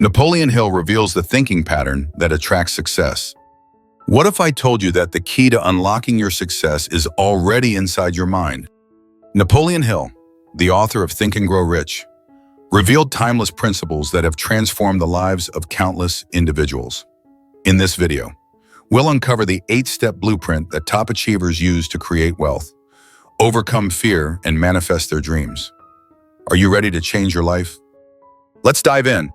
Napoleon Hill reveals the thinking pattern that attracts success. What if I told you that the key to unlocking your success is already inside your mind? Napoleon Hill, the author of Think and Grow Rich, revealed timeless principles that have transformed the lives of countless individuals. In this video, we'll uncover the 8-step blueprint that top achievers use to create wealth, overcome fear, and manifest their dreams. Are you ready to change your life? Let's dive in.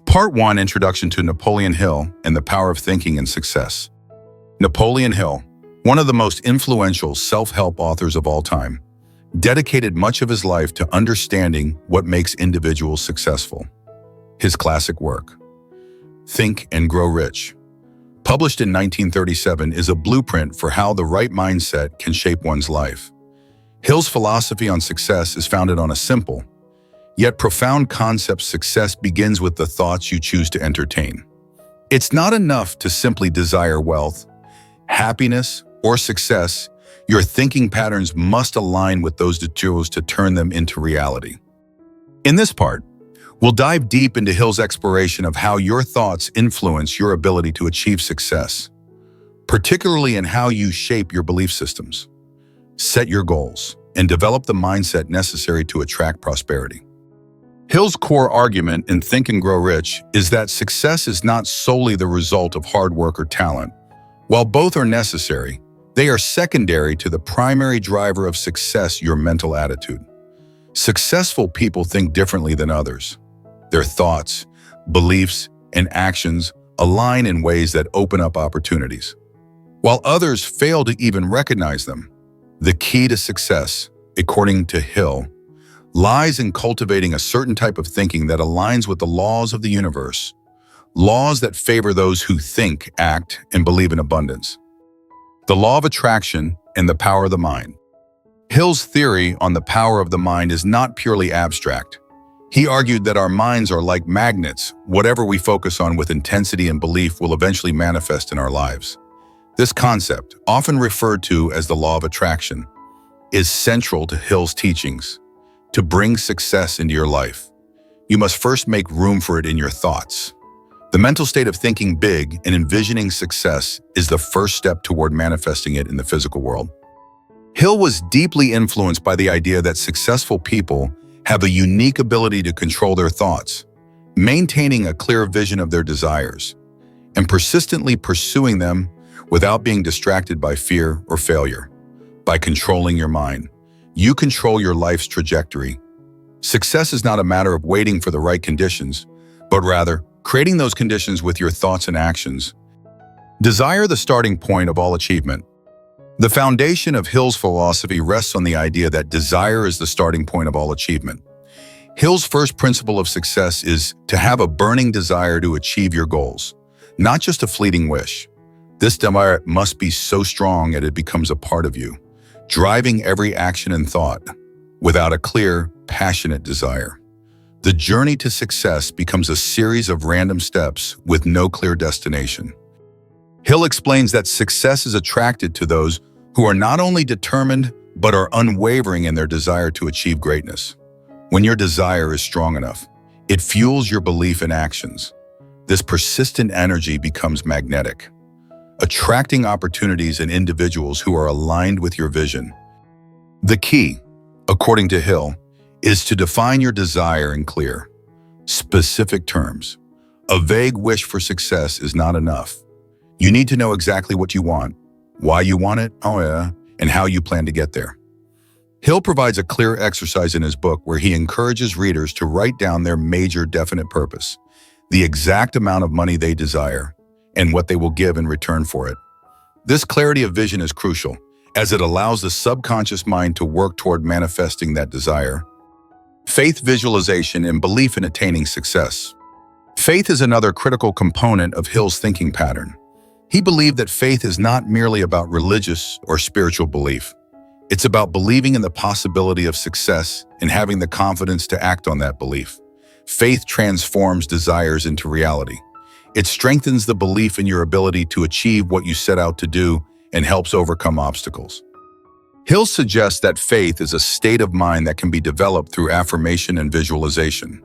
Part 1, Introduction to Napoleon Hill and the Power of Thinking and Success. Napoleon Hill, one of the most influential self-help authors of all time, dedicated much of his life to understanding what makes individuals successful. His classic work, Think and Grow Rich, published in 1937, is a blueprint for how the right mindset can shape one's life. Hill's philosophy on success is founded on a simple, yet profound concept: success begins with the thoughts you choose to entertain. It's not enough to simply desire wealth, happiness, or success. Your thinking patterns must align with those tools to turn them into reality. In this part, we'll dive deep into Hill's exploration of how your thoughts influence your ability to achieve success, particularly in how you shape your belief systems, set your goals, and develop the mindset necessary to attract prosperity. Hill's core argument in Think and Grow Rich is that success is not solely the result of hard work or talent. While both are necessary, they are secondary to the primary driver of success: your mental attitude. Successful people think differently than others. Their thoughts, beliefs, and actions align in ways that open up opportunities, while others fail to even recognize them. The key to success, according to Hill, lies in cultivating a certain type of thinking that aligns with the laws of the universe, laws that favor those who think, act, and believe in abundance. The law of attraction and the power of the mind. Hill's theory on the power of the mind is not purely abstract. He argued that our minds are like magnets. Whatever we focus on with intensity and belief will eventually manifest in our lives. This concept, often referred to as the law of attraction, is central to Hill's teachings. To bring success into your life, you must first make room for it in your thoughts. The mental state of thinking big and envisioning success is the first step toward manifesting it in the physical world. Hill was deeply influenced by the idea that successful people have a unique ability to control their thoughts, maintaining a clear vision of their desires, and persistently pursuing them without being distracted by fear or failure. By controlling your mind, you control your life's trajectory. Success is not a matter of waiting for the right conditions, but rather creating those conditions with your thoughts and actions. Desire, the starting point of all achievement. The foundation of Hill's philosophy rests on the idea that desire is the starting point of all achievement. Hill's first principle of success is to have a burning desire to achieve your goals, not just a fleeting wish. This desire must be so strong that it becomes a part of you, driving every action and thought. Without a clear, passionate desire, the journey to success becomes a series of random steps with no clear destination. Hill explains that success is attracted to those who are not only determined, but are unwavering in their desire to achieve greatness. When your desire is strong enough, it fuels your belief and actions. This persistent energy becomes magnetic, attracting opportunities and individuals who are aligned with your vision. The key, according to Hill, is to define your desire in clear, specific terms. A vague wish for success is not enough. You need to know exactly what you want, why you want it, and how you plan to get there. Hill provides a clear exercise in his book where he encourages readers to write down their major definite purpose, the exact amount of money they desire, and what they will give in return for it. This clarity of vision is crucial, as it allows the subconscious mind to work toward manifesting that desire. Faith, visualization, and belief in attaining success. Faith is another critical component of Hill's thinking pattern. He believed that faith is not merely about religious or spiritual belief. It's about believing in the possibility of success and having the confidence to act on that belief. Faith transforms desires into reality. It strengthens the belief in your ability to achieve what you set out to do and helps overcome obstacles. Hill suggests that faith is a state of mind that can be developed through affirmation and visualization.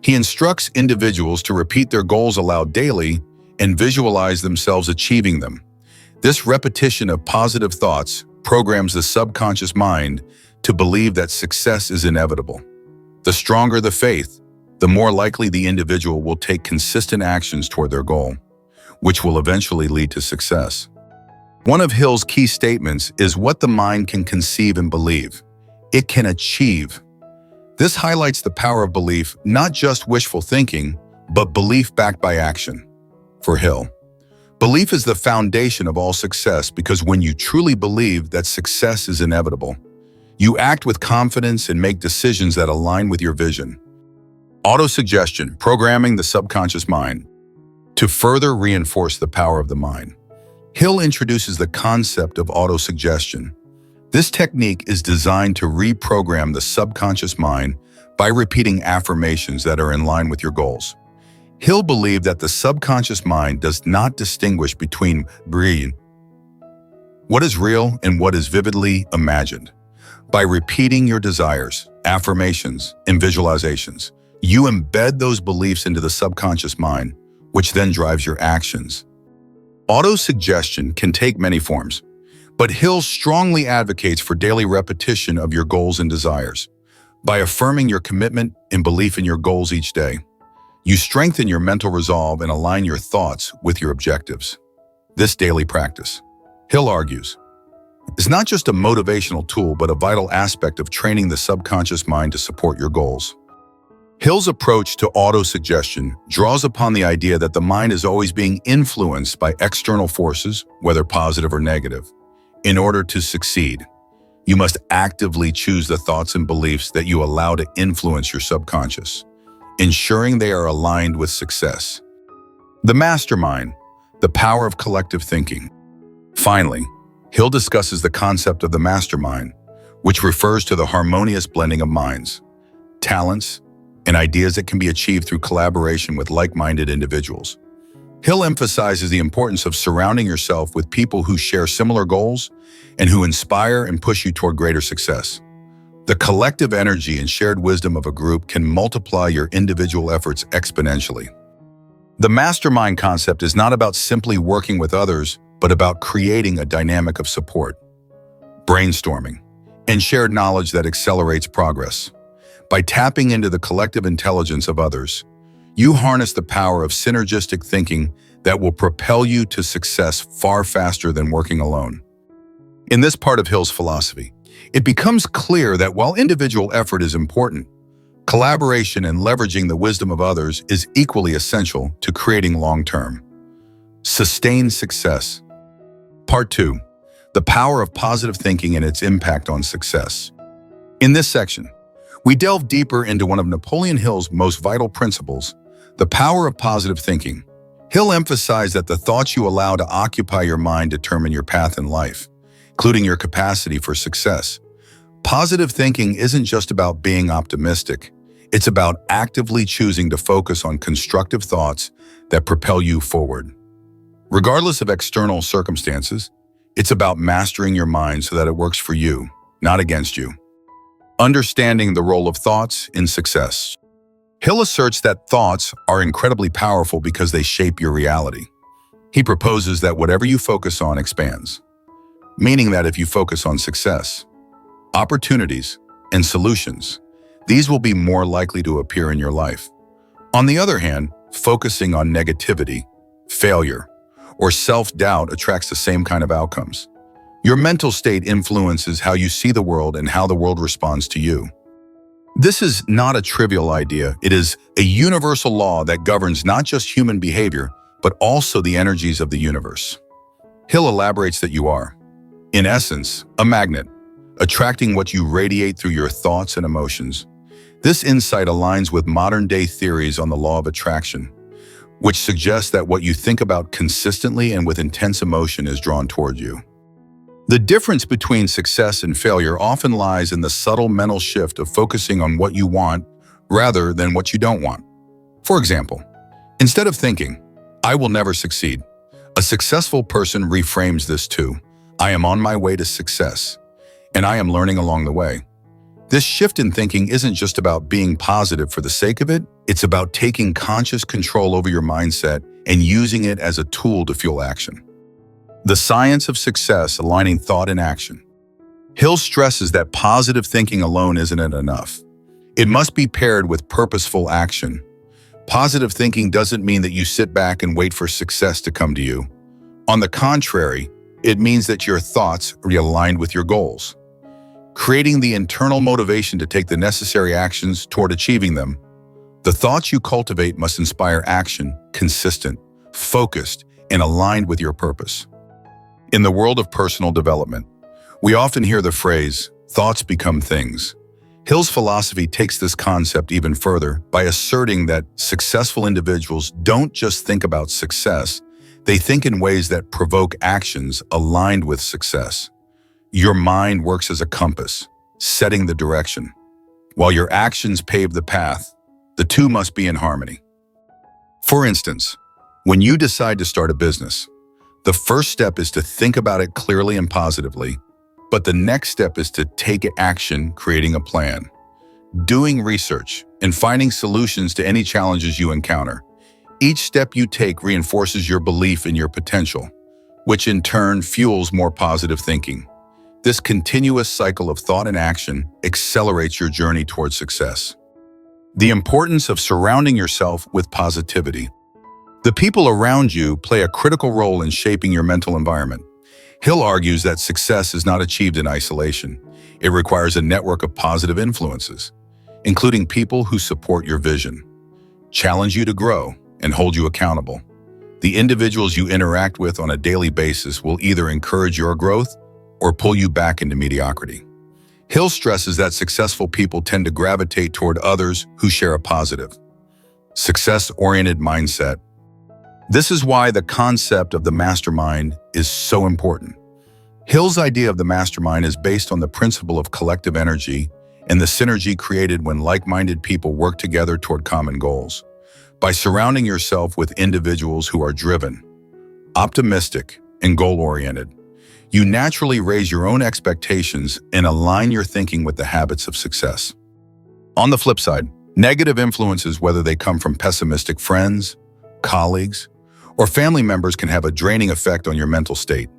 He instructs individuals to repeat their goals aloud daily and visualize themselves achieving them. This repetition of positive thoughts programs the subconscious mind to believe that success is inevitable. The stronger the faith, the more likely the individual will take consistent actions toward their goal, which will eventually lead to success. One of Hill's key statements is what the mind can conceive and believe. It can achieve. This highlights the power of belief, not just wishful thinking, but belief backed by action. For Hill, belief is the foundation of all success because when you truly believe that success is inevitable, you act with confidence and make decisions that align with your vision. Autosuggestion, programming the subconscious mind. To further reinforce the power of the mind, Hill introduces the concept of autosuggestion. This technique is designed to reprogram the subconscious mind by repeating affirmations that are in line with your goals. Hill believed that the subconscious mind does not distinguish between what is real and what is vividly imagined. By repeating your desires, affirmations, and visualizations, you embed those beliefs into the subconscious mind, which then drives your actions. Autosuggestion can take many forms, but Hill strongly advocates for daily repetition of your goals and desires. By affirming your commitment and belief in your goals each day, you strengthen your mental resolve and align your thoughts with your objectives. This daily practice, Hill argues, is not just a motivational tool but a vital aspect of training the subconscious mind to support your goals. Hill's approach to autosuggestion draws upon the idea that the mind is always being influenced by external forces, whether positive or negative. In order to succeed, you must actively choose the thoughts and beliefs that you allow to influence your subconscious, ensuring they are aligned with success. The mastermind, the power of collective thinking. Finally, Hill discusses the concept of the mastermind, which refers to the harmonious blending of minds, talents, and ideas that can be achieved through collaboration with like-minded individuals. Hill emphasizes the importance of surrounding yourself with people who share similar goals and who inspire and push you toward greater success. The collective energy and shared wisdom of a group can multiply your individual efforts exponentially. The mastermind concept is not about simply working with others, but about creating a dynamic of support, brainstorming, and shared knowledge that accelerates progress. By tapping into the collective intelligence of others, you harness the power of synergistic thinking that will propel you to success far faster than working alone. In this part of Hill's philosophy, it becomes clear that while individual effort is important, collaboration and leveraging the wisdom of others is equally essential to creating long-term, sustained success. Part 2. The power of positive thinking and its impact on success. In this section, we delve deeper into one of Napoleon Hill's most vital principles, the power of positive thinking. Hill emphasized that the thoughts you allow to occupy your mind determine your path in life, including your capacity for success. Positive thinking isn't just about being optimistic. It's about actively choosing to focus on constructive thoughts that propel you forward. Regardless of external circumstances, it's about mastering your mind so that it works for you, not against you. Understanding the role of thoughts in success. Hill asserts that thoughts are incredibly powerful because they shape your reality. He proposes that whatever you focus on expands, meaning that if you focus on success, opportunities, and solutions, these will be more likely to appear in your life. On the other hand, focusing on negativity, failure, or self-doubt attracts the same kind of outcomes. Your mental state influences how you see the world and how the world responds to you. This is not a trivial idea. It is a universal law that governs not just human behavior, but also the energies of the universe. Hill elaborates that you are, in essence, a magnet, attracting what you radiate through your thoughts and emotions. This insight aligns with modern-day theories on the law of attraction, which suggests that what you think about consistently and with intense emotion is drawn toward you. The difference between success and failure often lies in the subtle mental shift of focusing on what you want rather than what you don't want. For example, instead of thinking, "I will never succeed," a successful person reframes this to, "I am on my way to success, and I am learning along the way." This shift in thinking isn't just about being positive for the sake of it, it's about taking conscious control over your mindset and using it as a tool to fuel action. The science of success, aligning thought and action. Hill stresses that positive thinking alone isn't enough. It must be paired with purposeful action. Positive thinking doesn't mean that you sit back and wait for success to come to you. On the contrary, it means that your thoughts are aligned with your goals, creating the internal motivation to take the necessary actions toward achieving them. The thoughts you cultivate must inspire action, consistent, focused, and aligned with your purpose. In the world of personal development, we often hear the phrase, "thoughts become things." Hill's philosophy takes this concept even further by asserting that successful individuals don't just think about success, they think in ways that provoke actions aligned with success. Your mind works as a compass, setting the direction, while your actions pave the path. The two must be in harmony. For instance, when you decide to start a business, the first step is to think about it clearly and positively, but the next step is to take action, creating a plan, doing research, and finding solutions to any challenges you encounter. Each step you take reinforces your belief in your potential, which in turn fuels more positive thinking. This continuous cycle of thought and action accelerates your journey towards success. The importance of surrounding yourself with positivity. The people around you play a critical role in shaping your mental environment. Hill argues that success is not achieved in isolation. It requires a network of positive influences, including people who support your vision, challenge you to grow, and hold you accountable. The individuals you interact with on a daily basis will either encourage your growth or pull you back into mediocrity. Hill stresses that successful people tend to gravitate toward others who share a positive, success-oriented mindset. This is why the concept of the mastermind is so important. Hill's idea of the mastermind is based on the principle of collective energy and the synergy created when like-minded people work together toward common goals. By surrounding yourself with individuals who are driven, optimistic, and goal-oriented, you naturally raise your own expectations and align your thinking with the habits of success. On the flip side, negative influences, whether they come from pessimistic friends, colleagues, or family members, can have a draining effect on your mental state.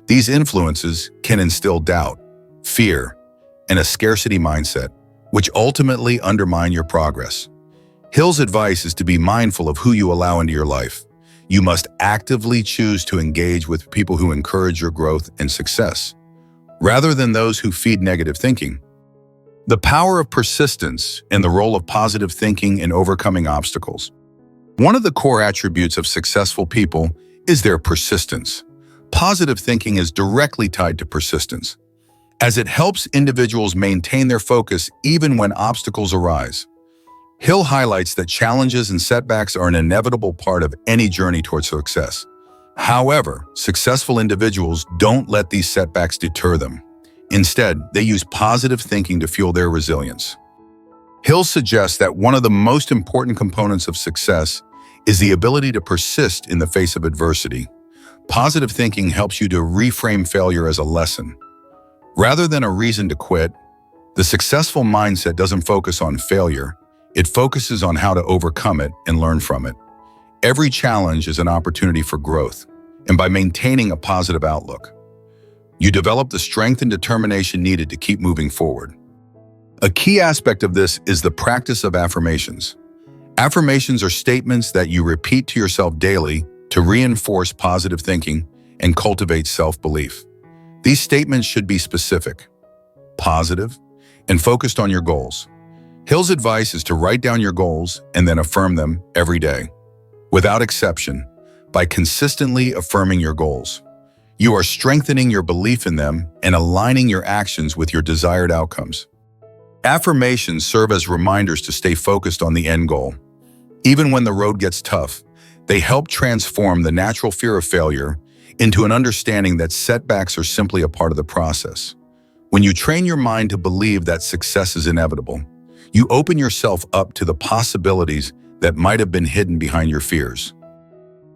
These influences can instill doubt, fear, and a scarcity mindset, which ultimately undermine your progress. Hill's advice is to be mindful of who you allow into your life. You must actively choose to engage with people who encourage your growth and success, rather than those who feed negative thinking. The power of persistence and the role of positive thinking in overcoming obstacles. One of the core attributes of successful people is their persistence. Positive thinking is directly tied to persistence, as it helps individuals maintain their focus even when obstacles arise. Hill highlights that challenges and setbacks are an inevitable part of any journey towards success. However, successful individuals don't let these setbacks deter them. Instead, they use positive thinking to fuel their resilience. Hill suggests that one of the most important components of success is the ability to persist in the face of adversity. Positive thinking helps you to reframe failure as a lesson, rather than a reason to quit. The successful mindset doesn't focus on failure. It focuses on how to overcome it and learn from it. Every challenge is an opportunity for growth, and by maintaining a positive outlook, you develop the strength and determination needed to keep moving forward. A key aspect of this is the practice of affirmations. Affirmations are statements that you repeat to yourself daily to reinforce positive thinking and cultivate self-belief. These statements should be specific, positive, and focused on your goals. Hill's advice is to write down your goals and then affirm them every day. Without exception, by consistently affirming your goals, you are strengthening your belief in them and aligning your actions with your desired outcomes. Affirmations serve as reminders to stay focused on the end goal. Even when the road gets tough, they help transform the natural fear of failure into an understanding that setbacks are simply a part of the process. When you train your mind to believe that success is inevitable, you open yourself up to the possibilities that might have been hidden behind your fears.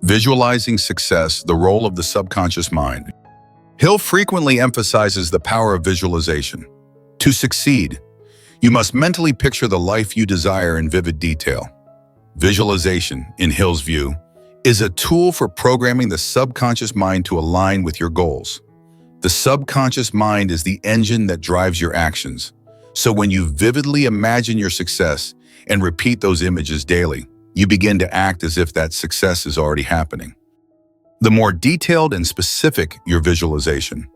Visualizing success, the role of the subconscious mind. Hill frequently emphasizes the power of visualization. To succeed, You must mentally picture the life you desire in vivid detail. Visualization, in Hill's view, is a tool for programming the subconscious mind to align with your goals. The subconscious mind is the engine that drives your actions. So when you vividly imagine your success and repeat those images daily, you begin to act as if that success is already happening. The more detailed and specific your visualization,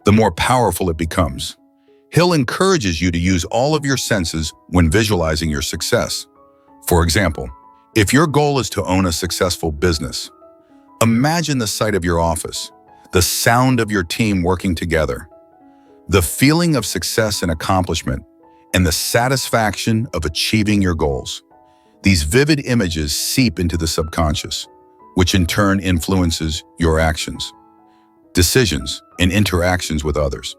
the more powerful it becomes. Hill encourages you to use all of your senses when visualizing your success. For example, if your goal is to own a successful business, imagine the sight of your office, the sound of your team working together, the feeling of success and accomplishment, and the satisfaction of achieving your goals. These vivid images seep into the subconscious, which in turn influences your actions, decisions, and interactions with others.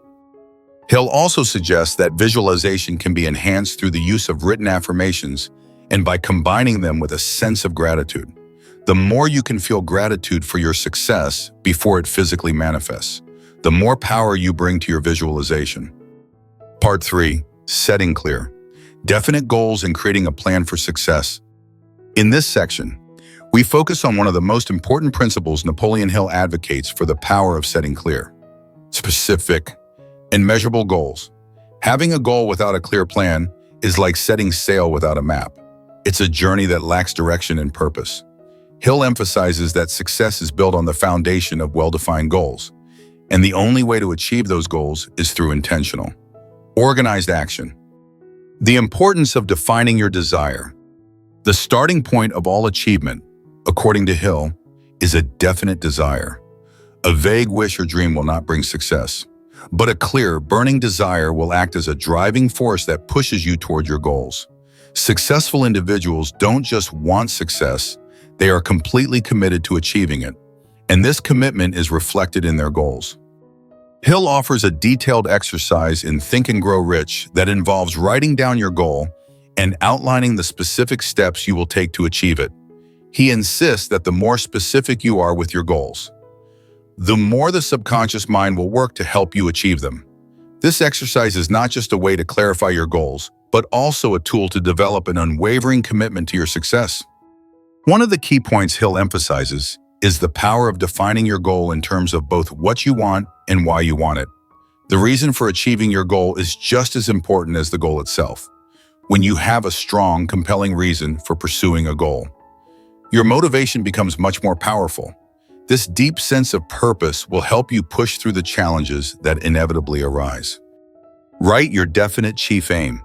Hill also suggests that visualization can be enhanced through the use of written affirmations and by combining them with a sense of gratitude. The more you can feel gratitude for your success before it physically manifests, the more power you bring to your visualization. Part 3. Setting clear. Definite goals and creating a plan for success. In this section, we focus on one of the most important principles Napoleon Hill advocates for the power of setting clear, specific, and measurable goals. Having a goal without a clear plan is like setting sail without a map. It's a journey that lacks direction and purpose. Hill emphasizes that success is built on the foundation of well-defined goals, and the only way to achieve those goals is through intentional, organized action. The importance of defining your desire. The starting point of all achievement, according to Hill, is a definite desire. A vague wish or dream will not bring success, but a clear, burning desire will act as a driving force that pushes you toward your goals. Successful individuals don't just want success, they are completely committed to achieving it, and this commitment is reflected in their goals. Hill offers a detailed exercise in Think and Grow Rich that involves writing down your goal and outlining the specific steps you will take to achieve it. He insists that the more specific you are with your goals, the more the subconscious mind will work to help you achieve them. This exercise is not just a way to clarify your goals, but also a tool to develop an unwavering commitment to your success. One of the key points Hill emphasizes is the power of defining your goal in terms of both what you want and why you want it. The reason for achieving your goal is just as important as the goal itself. When you have a strong, compelling reason for pursuing a goal, your motivation becomes much more powerful. This deep sense of purpose will help you push through the challenges that inevitably arise. Write your definite chief aim.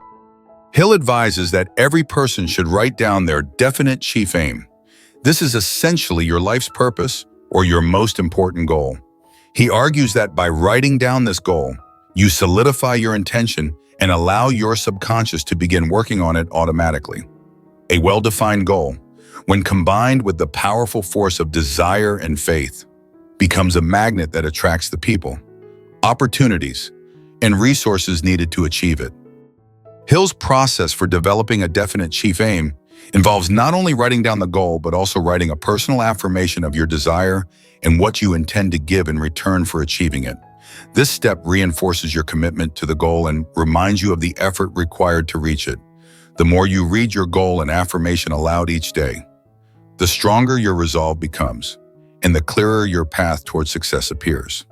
Hill advises that every person should write down their definite chief aim. This is essentially your life's purpose or your most important goal. He argues that by writing down this goal, you solidify your intention and allow your subconscious to begin working on it automatically. A well-defined goal, when combined with the powerful force of desire and faith, becomes a magnet that attracts the people, opportunities, and resources needed to achieve it. Hill's process for developing a definite chief aim involves not only writing down the goal, but also writing a personal affirmation of your desire and what you intend to give in return for achieving it. This step reinforces your commitment to the goal and reminds you of the effort required to reach it. The more you read your goal and affirmation aloud each day, the stronger your resolve becomes, and the clearer your path towards success appears.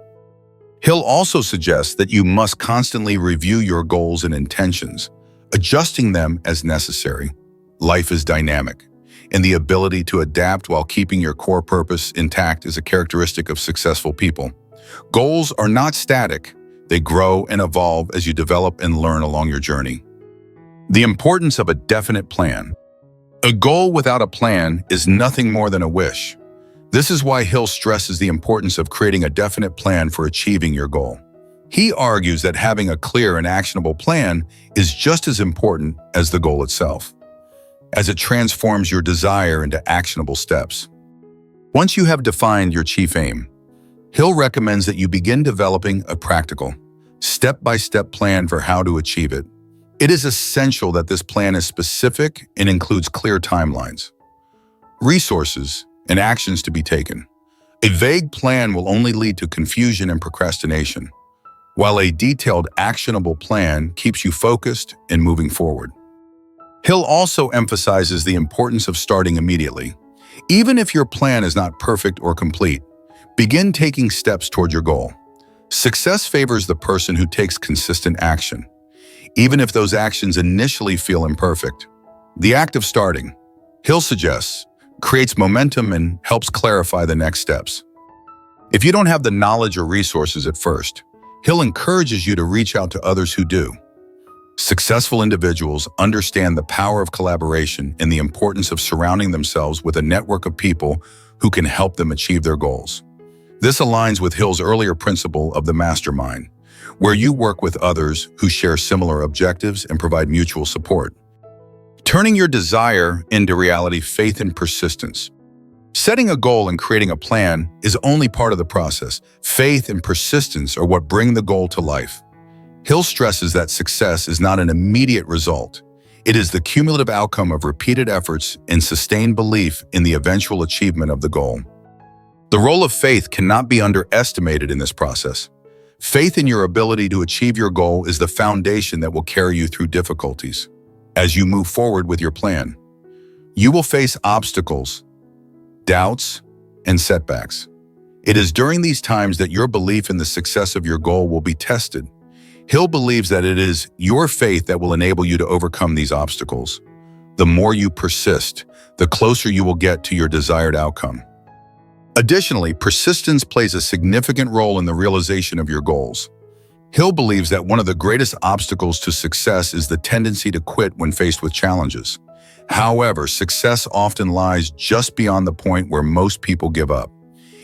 Hill also suggests that you must constantly review your goals and intentions, adjusting them as necessary. Life is dynamic, and the ability to adapt while keeping your core purpose intact is a characteristic of successful people. Goals are not static. They grow and evolve as you develop and learn along your journey. The importance of a definite plan. A goal without a plan is nothing more than a wish. This is why Hill stresses the importance of creating a definite plan for achieving your goal. He argues that having a clear and actionable plan is just as important as the goal itself, as it transforms your desire into actionable steps. Once you have defined your chief aim, Hill recommends that you begin developing a practical, step-by-step plan for how to achieve it. It is essential that this plan is specific and includes clear timelines, resources, and actions to be taken. A vague plan will only lead to confusion and procrastination, while a detailed, actionable plan keeps you focused and moving forward. Hill also emphasizes the importance of starting immediately. Even if your plan is not perfect or complete, begin taking steps toward your goal. Success favors the person who takes consistent action, even if those actions initially feel imperfect. The act of starting, Hill suggests, creates momentum and helps clarify the next steps. If you don't have the knowledge or resources at first, Hill encourages you to reach out to others who do. Successful individuals understand the power of collaboration and the importance of surrounding themselves with a network of people who can help them achieve their goals. This aligns with Hill's earlier principle of the mastermind, where you work with others who share similar objectives and provide mutual support. Turning your desire into reality, faith and persistence. Setting a goal and creating a plan is only part of the process. Faith and persistence are what bring the goal to life. Hill stresses that success is not an immediate result. It is the cumulative outcome of repeated efforts and sustained belief in the eventual achievement of the goal. The role of faith cannot be underestimated in this process. Faith in your ability to achieve your goal is the foundation that will carry you through difficulties. As you move forward with your plan, you will face obstacles, doubts, and setbacks. It is during these times that your belief in the success of your goal will be tested. Hill believes that it is your faith that will enable you to overcome these obstacles. The more you persist, the closer you will get to your desired outcome. Additionally, persistence plays a significant role in the realization of your goals. Hill believes that one of the greatest obstacles to success is the tendency to quit when faced with challenges. However, success often lies just beyond the point where most people give up.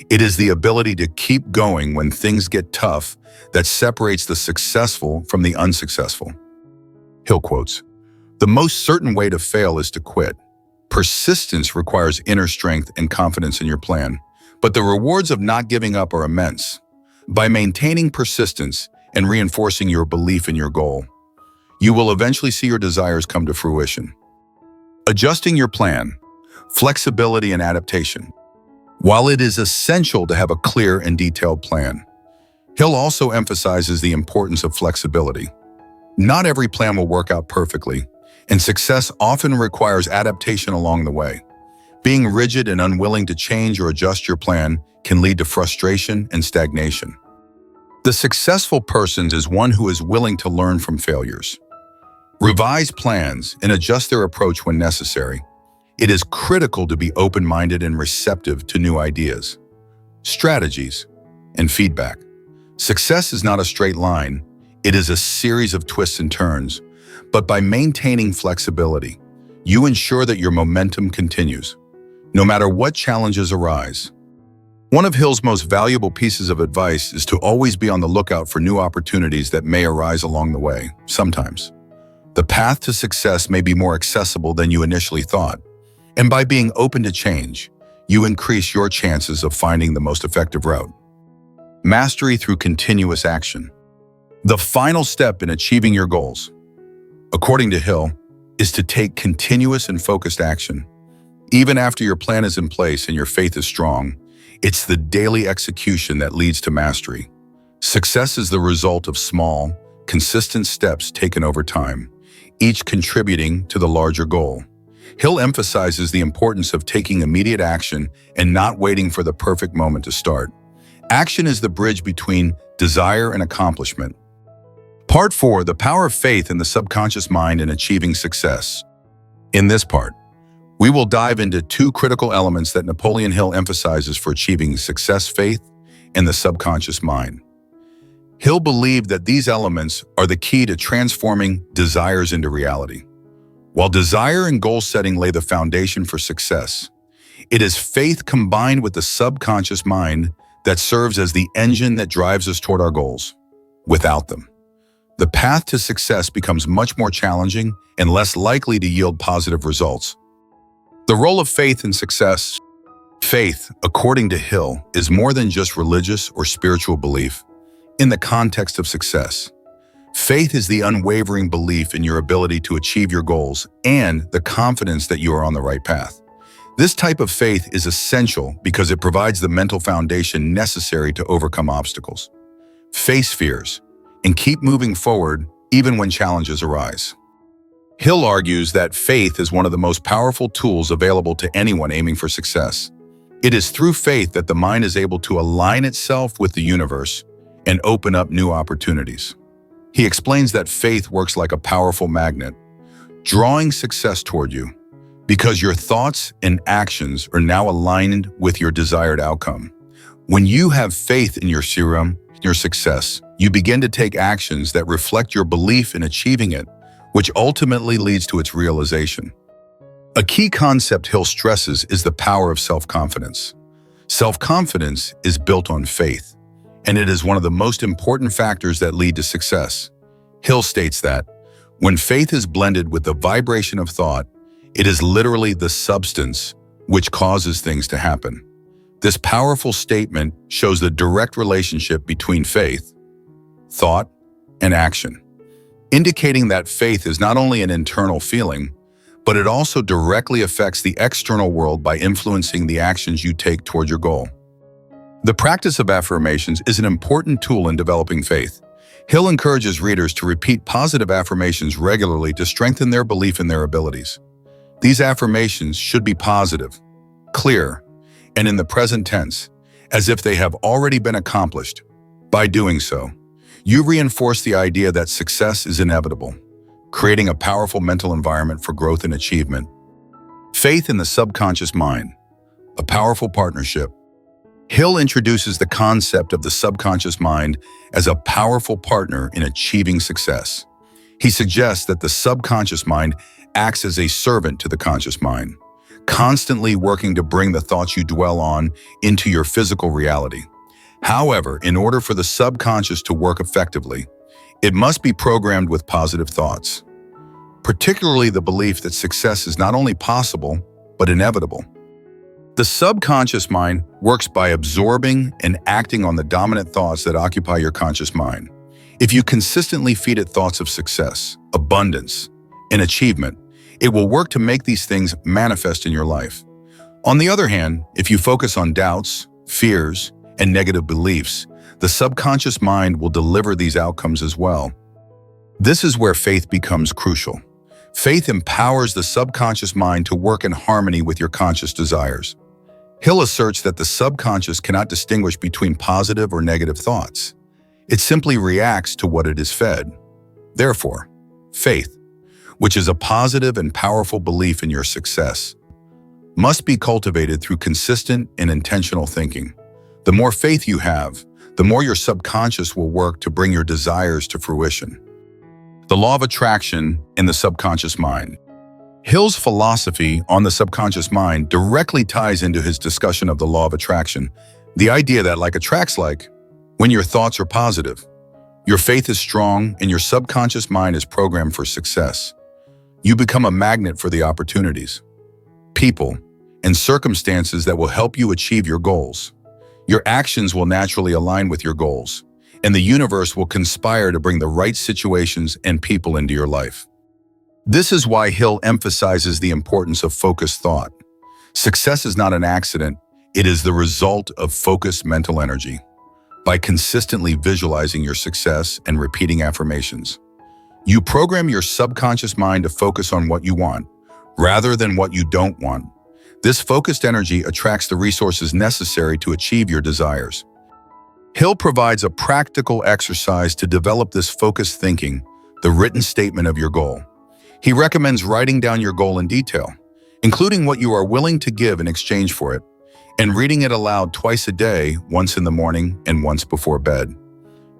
It is the ability to keep going when things get tough that separates the successful from the unsuccessful. Hill quotes, "The most certain way to fail is to quit. Persistence requires inner strength and confidence in your plan, but the rewards of not giving up are immense. By maintaining persistence and reinforcing your belief in your goal, you will eventually see your desires come to fruition." Adjusting your plan, flexibility and adaptation. While it is essential to have a clear and detailed plan, Hill also emphasizes the importance of flexibility. Not every plan will work out perfectly, and success often requires adaptation along the way. Being rigid and unwilling to change or adjust your plan can lead to frustration and stagnation. The successful person is one who is willing to learn from failures, revise plans, and adjust their approach when necessary. It is critical to be open-minded and receptive to new ideas, strategies, and feedback. Success is not a straight line. It is a series of twists and turns. But by maintaining flexibility, you ensure that your momentum continues, no matter what challenges arise. One of Hill's most valuable pieces of advice is to always be on the lookout for new opportunities that may arise along the way. Sometimes, the path to success may be more accessible than you initially thought. And by being open to change, you increase your chances of finding the most effective route. Mastery through continuous action. The final step in achieving your goals, according to Hill, is to take continuous and focused action. Even after your plan is in place and your faith is strong, it's the daily execution that leads to mastery. Success is the result of small, consistent steps taken over time, each contributing to the larger goal. Hill emphasizes the importance of taking immediate action and not waiting for the perfect moment to start. Action is the bridge between desire and accomplishment. Part 4, the power of faith in the subconscious mind in achieving success. In this part, we will dive into two critical elements that Napoleon Hill emphasizes for achieving success: faith and the subconscious mind. Hill believed that these elements are the key to transforming desires into reality. While desire and goal setting lay the foundation for success, it is faith combined with the subconscious mind that serves as the engine that drives us toward our goals. Without them, the path to success becomes much more challenging and less likely to yield positive results. The role of faith in success. Faith, according to Hill, is more than just religious or spiritual belief. In the context of success, faith is the unwavering belief in your ability to achieve your goals and the confidence that you are on the right path. This type of faith is essential because it provides the mental foundation necessary to overcome obstacles, face fears, and keep moving forward even when challenges arise. Hill argues that faith is one of the most powerful tools available to anyone aiming for success. It is through faith that the mind is able to align itself with the universe and open up new opportunities. He explains that faith works like a powerful magnet, drawing success toward you, because your thoughts and actions are now aligned with your desired outcome. When you have faith in your success, you begin to take actions that reflect your belief in achieving it, which ultimately leads to its realization. A key concept Hill stresses is the power of self-confidence. Self-confidence is built on faith, and it is one of the most important factors that lead to success. Hill states that, when faith is blended with the vibration of thought, it is literally the substance which causes things to happen. This powerful statement shows the direct relationship between faith, thought, and action, indicating that faith is not only an internal feeling, but it also directly affects the external world by influencing the actions you take toward your goal. The practice of affirmations is an important tool in developing faith. Hill encourages readers to repeat positive affirmations regularly to strengthen their belief in their abilities. These affirmations should be positive, clear, and in the present tense, as if they have already been accomplished. By doing so, you reinforce the idea that success is inevitable, creating a powerful mental environment for growth and achievement. Faith in the subconscious mind, a powerful partnership. Hill introduces the concept of the subconscious mind as a powerful partner in achieving success. He suggests that the subconscious mind acts as a servant to the conscious mind, constantly working to bring the thoughts you dwell on into your physical reality. However, in order for the subconscious to work effectively, it must be programmed with positive thoughts, particularly the belief that success is not only possible, but inevitable. The subconscious mind works by absorbing and acting on the dominant thoughts that occupy your conscious mind. If you consistently feed it thoughts of success, abundance, and achievement, it will work to make these things manifest in your life. On the other hand, if you focus on doubts, fears, and negative beliefs, the subconscious mind will deliver these outcomes as well. This is where faith becomes crucial. Faith empowers the subconscious mind to work in harmony with your conscious desires. Hill asserts that the subconscious cannot distinguish between positive or negative thoughts. It simply reacts to what it is fed. Therefore, faith, which is a positive and powerful belief in your success, must be cultivated through consistent and intentional thinking. The more faith you have, the more your subconscious will work to bring your desires to fruition. The law of attraction in the subconscious mind. Hill's philosophy on the subconscious mind directly ties into his discussion of the law of attraction, the idea that like attracts like. When your thoughts are positive, your faith is strong, and your subconscious mind is programmed for success. You become a magnet for the opportunities, people, and circumstances that will help you achieve your goals. Your actions will naturally align with your goals, and the universe will conspire to bring the right situations and people into your life. This is why Hill emphasizes the importance of focused thought. Success is not an accident, it is the result of focused mental energy. By consistently visualizing your success and repeating affirmations, you program your subconscious mind to focus on what you want, rather than what you don't want. This focused energy attracts the resources necessary to achieve your desires. Hill provides a practical exercise to develop this focused thinking, the written statement of your goal. He recommends writing down your goal in detail, including what you are willing to give in exchange for it, and reading it aloud twice a day, once in the morning and once before bed.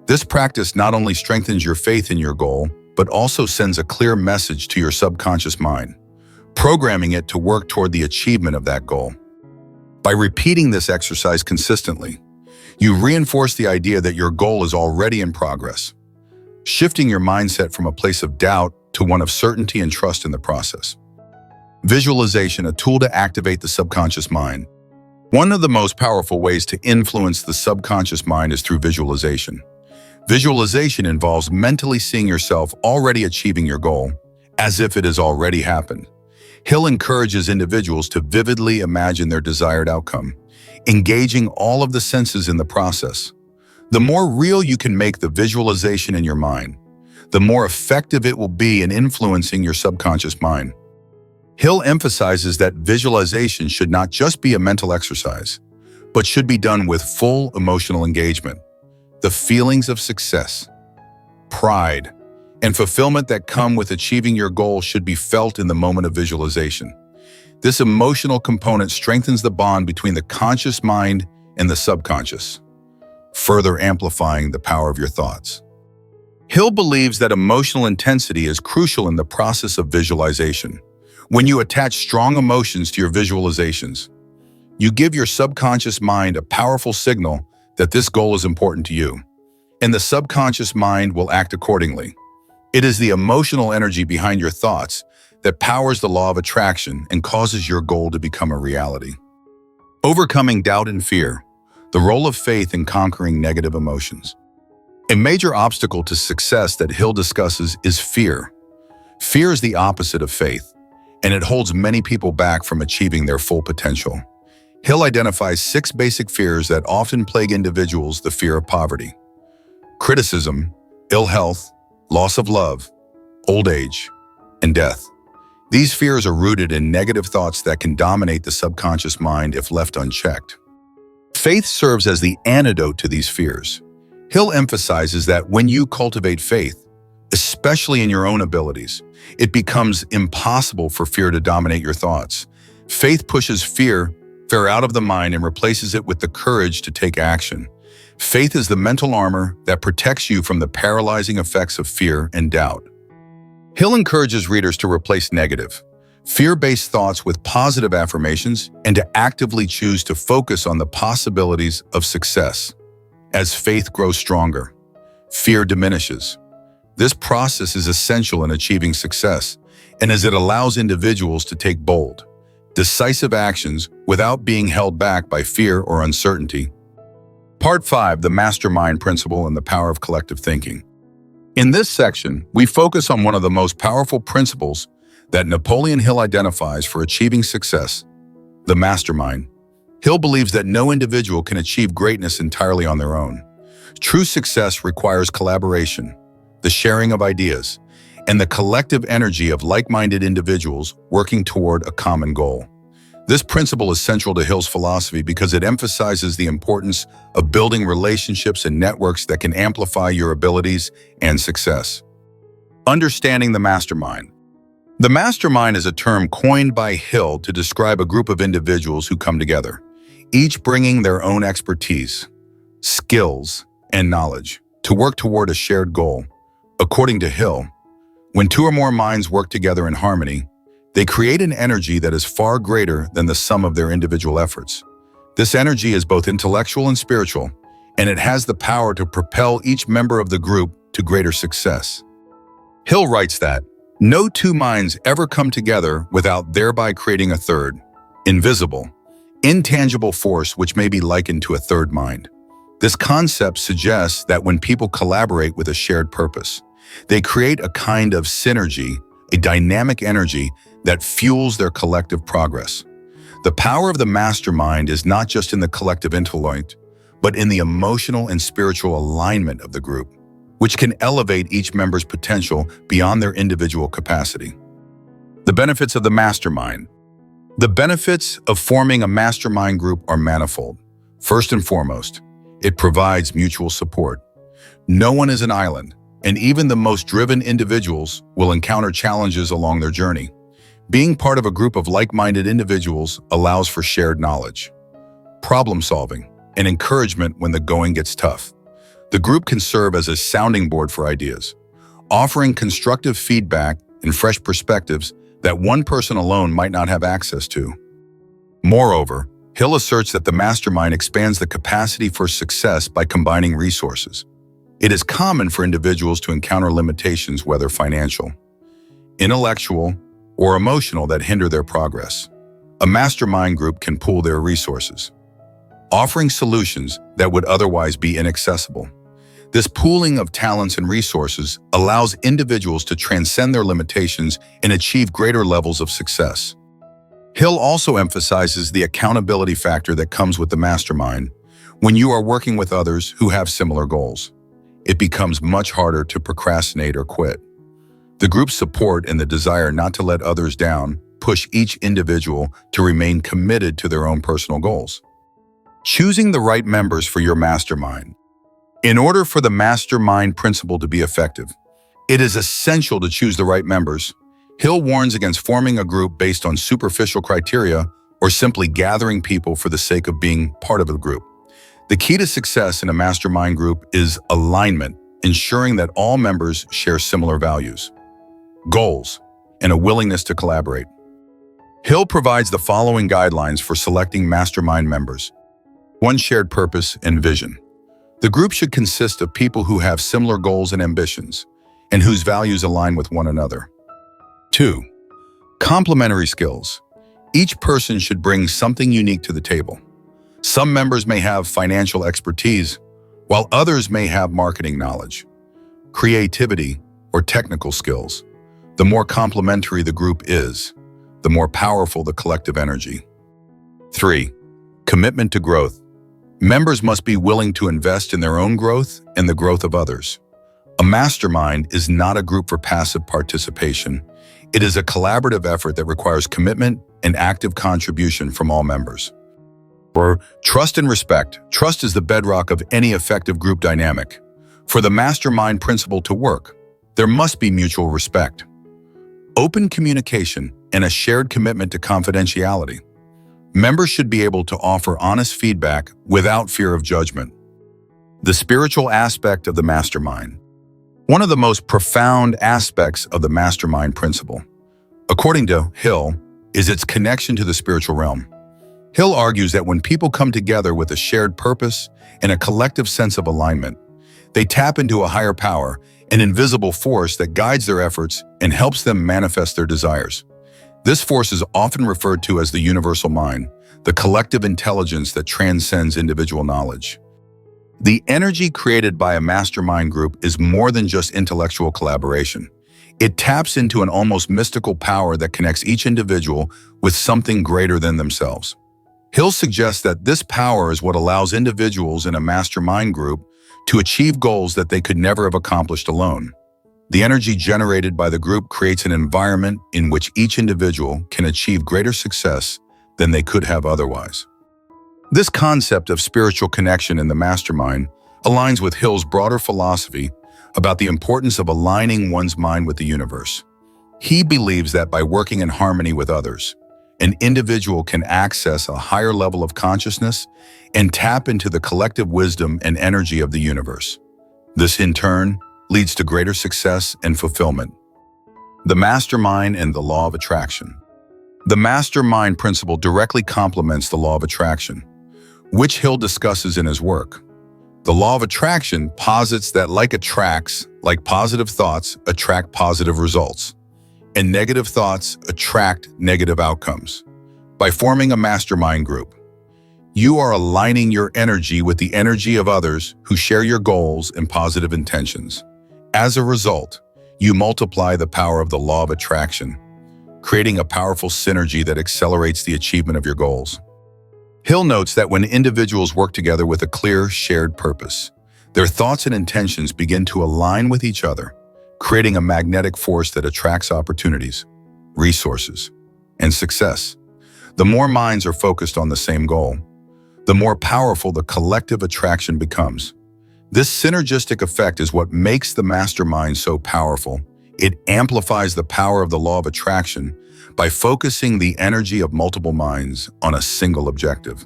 This practice not only strengthens your faith in your goal, but also sends a clear message to your subconscious mind, programming it to work toward the achievement of that goal. By repeating this exercise consistently, you reinforce the idea that your goal is already in progress, shifting your mindset from a place of doubt to one of certainty and trust in the process. Visualization, a tool to activate the subconscious mind. One of the most powerful ways to influence the subconscious mind is through visualization. Visualization involves mentally seeing yourself already achieving your goal, as if it has already happened. Hill encourages individuals to vividly imagine their desired outcome, engaging all of the senses in the process. The more real you can make the visualization in your mind, the more effective it will be in influencing your subconscious mind. Hill emphasizes that visualization should not just be a mental exercise, but should be done with full emotional engagement. The feelings of success, pride, and fulfillment that come with achieving your goal should be felt in the moment of visualization. This emotional component strengthens the bond between the conscious mind and the subconscious, further amplifying the power of your thoughts. Hill believes that emotional intensity is crucial in the process of visualization. When you attach strong emotions to your visualizations, you give your subconscious mind a powerful signal that this goal is important to you, and the subconscious mind will act accordingly. It is the emotional energy behind your thoughts that powers the law of attraction and causes your goal to become a reality. Overcoming doubt and fear, the role of faith in conquering negative emotions. A major obstacle to success that Hill discusses is fear. Fear is the opposite of faith, and it holds many people back from achieving their full potential. Hill identifies 6 basic fears that often plague individuals: the fear of poverty, criticism, ill health, loss of love, old age, and death. These fears are rooted in negative thoughts that can dominate the subconscious mind if left unchecked. Faith serves as the antidote to these fears. Hill emphasizes that when you cultivate faith, especially in your own abilities, it becomes impossible for fear to dominate your thoughts. Faith pushes fear out of the mind and replaces it with the courage to take action. Faith is the mental armor that protects you from the paralyzing effects of fear and doubt. Hill encourages readers to replace negative, fear-based thoughts with positive affirmations and to actively choose to focus on the possibilities of success. As faith grows stronger, fear diminishes. This process is essential in achieving success, and as it allows individuals to take bold, decisive actions without being held back by fear or uncertainty. Part 5, the mastermind principle and the power of collective thinking. In this section, we focus on one of the most powerful principles that Napoleon Hill identifies for achieving success: the mastermind. Hill believes that no individual can achieve greatness entirely on their own. True success requires collaboration, the sharing of ideas, and the collective energy of like-minded individuals working toward a common goal. This principle is central to Hill's philosophy because it emphasizes the importance of building relationships and networks that can amplify your abilities and success. Understanding the mastermind. The mastermind is a term coined by Hill to describe a group of individuals who come together, each bringing their own expertise, skills, and knowledge to work toward a shared goal. According to Hill, when 2 or more minds work together in harmony, they create an energy that is far greater than the sum of their individual efforts. This energy is both intellectual and spiritual, and it has the power to propel each member of the group to greater success. Hill writes that no 2 minds ever come together without thereby creating a third, invisible, intangible force which may be likened to a third mind. This concept suggests that when people collaborate with a shared purpose, they create a kind of synergy, a dynamic energy that fuels their collective progress. The power of the mastermind is not just in the collective intellect, but in the emotional and spiritual alignment of the group, which can elevate each member's potential beyond their individual capacity. The benefits of the mastermind. The benefits of forming a mastermind group are manifold. First and foremost, it provides mutual support. No one is an island, and even the most driven individuals will encounter challenges along their journey. Being part of a group of like-minded individuals allows for shared knowledge, problem solving, and encouragement when the going gets tough. The group can serve as a sounding board for ideas, offering constructive feedback and fresh perspectives that one person alone might not have access to. Moreover, Hill asserts that the mastermind expands the capacity for success by combining resources. It is common for individuals to encounter limitations, whether financial, intellectual, or emotional, that hinder their progress. A mastermind group can pool their resources, offering solutions that would otherwise be inaccessible. This pooling of talents and resources allows individuals to transcend their limitations and achieve greater levels of success. Hill also emphasizes the accountability factor that comes with the mastermind. When you are working with others who have similar goals, it becomes much harder to procrastinate or quit. The group's support and the desire not to let others down push each individual to remain committed to their own personal goals. Choosing the right members for your mastermind. In order for the mastermind principle to be effective, it is essential to choose the right members. Hill warns against forming a group based on superficial criteria or simply gathering people for the sake of being part of a group. The key to success in a mastermind group is alignment, ensuring that all members share similar values, goals, and a willingness to collaborate. Hill provides the following guidelines for selecting mastermind members. 1. Shared purpose and vision. The group should consist of people who have similar goals and ambitions, and whose values align with one another. 2. Complementary skills. Each person should bring something unique to the table. Some members may have financial expertise, while others may have marketing knowledge, creativity, or technical skills. The more complementary the group is, the more powerful the collective energy. 3. Commitment to growth. Members must be willing to invest in their own growth and the growth of others. A mastermind is not a group for passive participation. It is a collaborative effort that requires commitment and active contribution from all members. For trust and respect, trust is the bedrock of any effective group dynamic. For the mastermind principle to work, there must be mutual respect, open communication, and a shared commitment to confidentiality. Members should be able to offer honest feedback without fear of judgment. The spiritual aspect of the mastermind. One of the most profound aspects of the mastermind principle, according to Hill, is its connection to the spiritual realm. Hill argues that when people come together with a shared purpose and a collective sense of alignment, they tap into a higher power, an invisible force that guides their efforts and helps them manifest their desires. This force is often referred to as the universal mind, the collective intelligence that transcends individual knowledge. The energy created by a mastermind group is more than just intellectual collaboration. It taps into an almost mystical power that connects each individual with something greater than themselves. Hill suggests that this power is what allows individuals in a mastermind group to achieve goals that they could never have accomplished alone. The energy generated by the group creates an environment in which each individual can achieve greater success than they could have otherwise. This concept of spiritual connection in the mastermind aligns with Hill's broader philosophy about the importance of aligning one's mind with the universe. He believes that by working in harmony with others, an individual can access a higher level of consciousness and tap into the collective wisdom and energy of the universe. This, in turn, leads to greater success and fulfillment. The mastermind and the law of attraction. The mastermind principle directly complements the law of attraction, which Hill discusses in his work. The law of attraction posits that like positive thoughts attract positive results, and negative thoughts attract negative outcomes. By forming a mastermind group, you are aligning your energy with the energy of others who share your goals and positive intentions. As a result, you multiply the power of the law of attraction, creating a powerful synergy that accelerates the achievement of your goals. Hill notes that when individuals work together with a clear, shared purpose, their thoughts and intentions begin to align with each other, creating a magnetic force that attracts opportunities, resources, and success. The more minds are focused on the same goal, the more powerful the collective attraction becomes. This synergistic effect is what makes the mastermind so powerful. It amplifies the power of the law of attraction by focusing the energy of multiple minds on a single objective.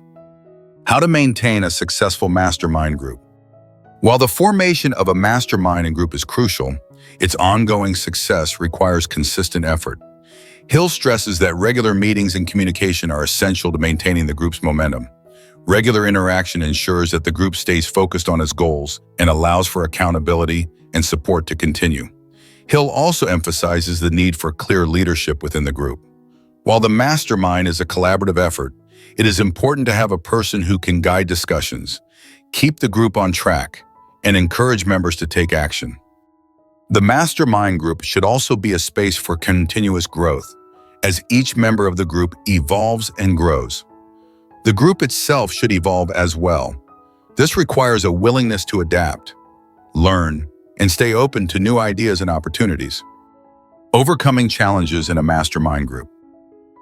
How to maintain a successful mastermind group. While the formation of a mastermind group is crucial, its ongoing success requires consistent effort. Hill stresses that regular meetings and communication are essential to maintaining the group's momentum. Regular interaction ensures that the group stays focused on its goals and allows for accountability and support to continue. Hill also emphasizes the need for clear leadership within the group. While the mastermind is a collaborative effort, it is important to have a person who can guide discussions, keep the group on track, and encourage members to take action. The mastermind group should also be a space for continuous growth, as each member of the group evolves and grows. The group itself should evolve as well. This requires a willingness to adapt, learn, and stay open to new ideas and opportunities. Overcoming challenges in a mastermind group.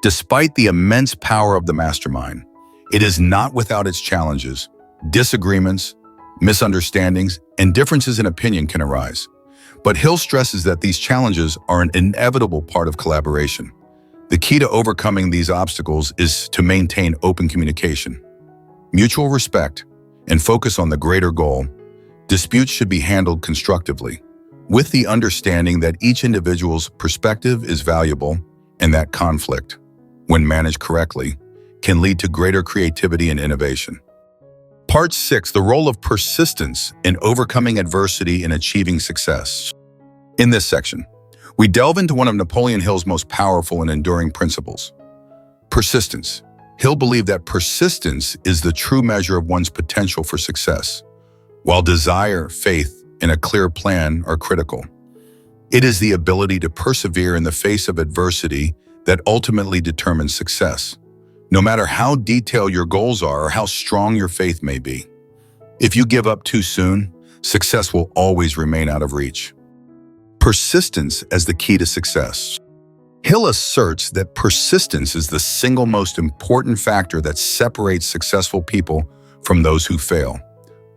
Despite the immense power of the mastermind, it is not without its challenges. Disagreements, misunderstandings, and differences in opinion can arise. But Hill stresses that these challenges are an inevitable part of collaboration. The key to overcoming these obstacles is to maintain open communication, mutual respect, and focus on the greater goal. Disputes should be handled constructively, with the understanding that each individual's perspective is valuable and that conflict, when managed correctly, can lead to greater creativity and innovation. Part 6. The role of persistence in overcoming adversity and achieving success. In this section, we delve into one of Napoleon Hill's most powerful and enduring principles: persistence. Hill believed that persistence is the true measure of one's potential for success. While desire, faith, and a clear plan are critical, it is the ability to persevere in the face of adversity that ultimately determines success, no matter how detailed your goals are or how strong your faith may be. If you give up too soon, success will always remain out of reach. Persistence as the key to success. Hill asserts that persistence is the single most important factor that separates successful people from those who fail.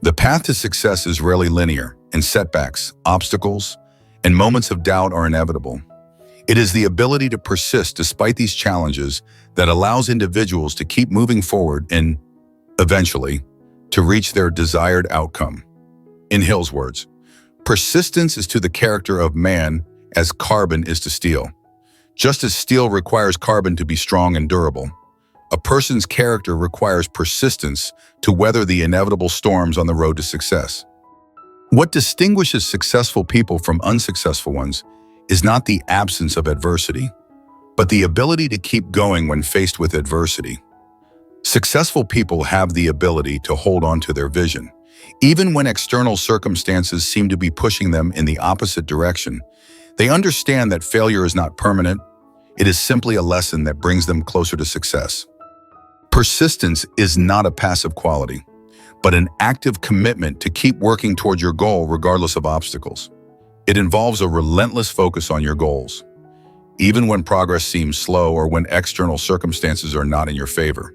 The path to success is rarely linear, and setbacks, obstacles, and moments of doubt are inevitable. It is the ability to persist despite these challenges that allows individuals to keep moving forward and, eventually, to reach their desired outcome. In Hill's words, persistence is to the character of man as carbon is to steel. Just as steel requires carbon to be strong and durable, a person's character requires persistence to weather the inevitable storms on the road to success. What distinguishes successful people from unsuccessful ones is not the absence of adversity, but the ability to keep going when faced with adversity. Successful people have the ability to hold on to their vision, even when external circumstances seem to be pushing them in the opposite direction. They understand that failure is not permanent. It is simply a lesson that brings them closer to success. Persistence is not a passive quality, but an active commitment to keep working toward your goal regardless of obstacles. It involves a relentless focus on your goals, even when progress seems slow or when external circumstances are not in your favor.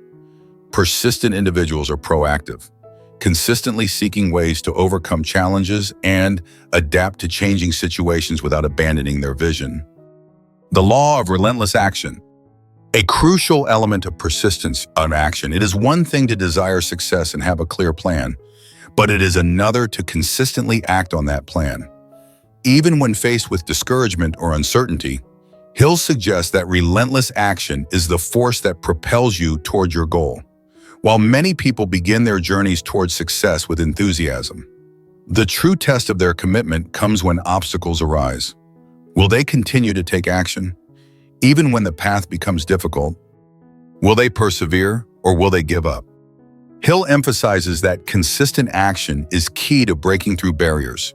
Persistent individuals are proactive, consistently seeking ways to overcome challenges and adapt to changing situations without abandoning their vision. The law of relentless action. A crucial element of persistence on action. It is one thing to desire success and have a clear plan, but it is another to consistently act on that plan. Even when faced with discouragement or uncertainty, Hill suggests that relentless action is the force that propels you toward your goal. While many people begin their journeys towards success with enthusiasm, the true test of their commitment comes when obstacles arise. Will they continue to take action, even when the path becomes difficult? Will they persevere or will they give up? Hill emphasizes that consistent action is key to breaking through barriers.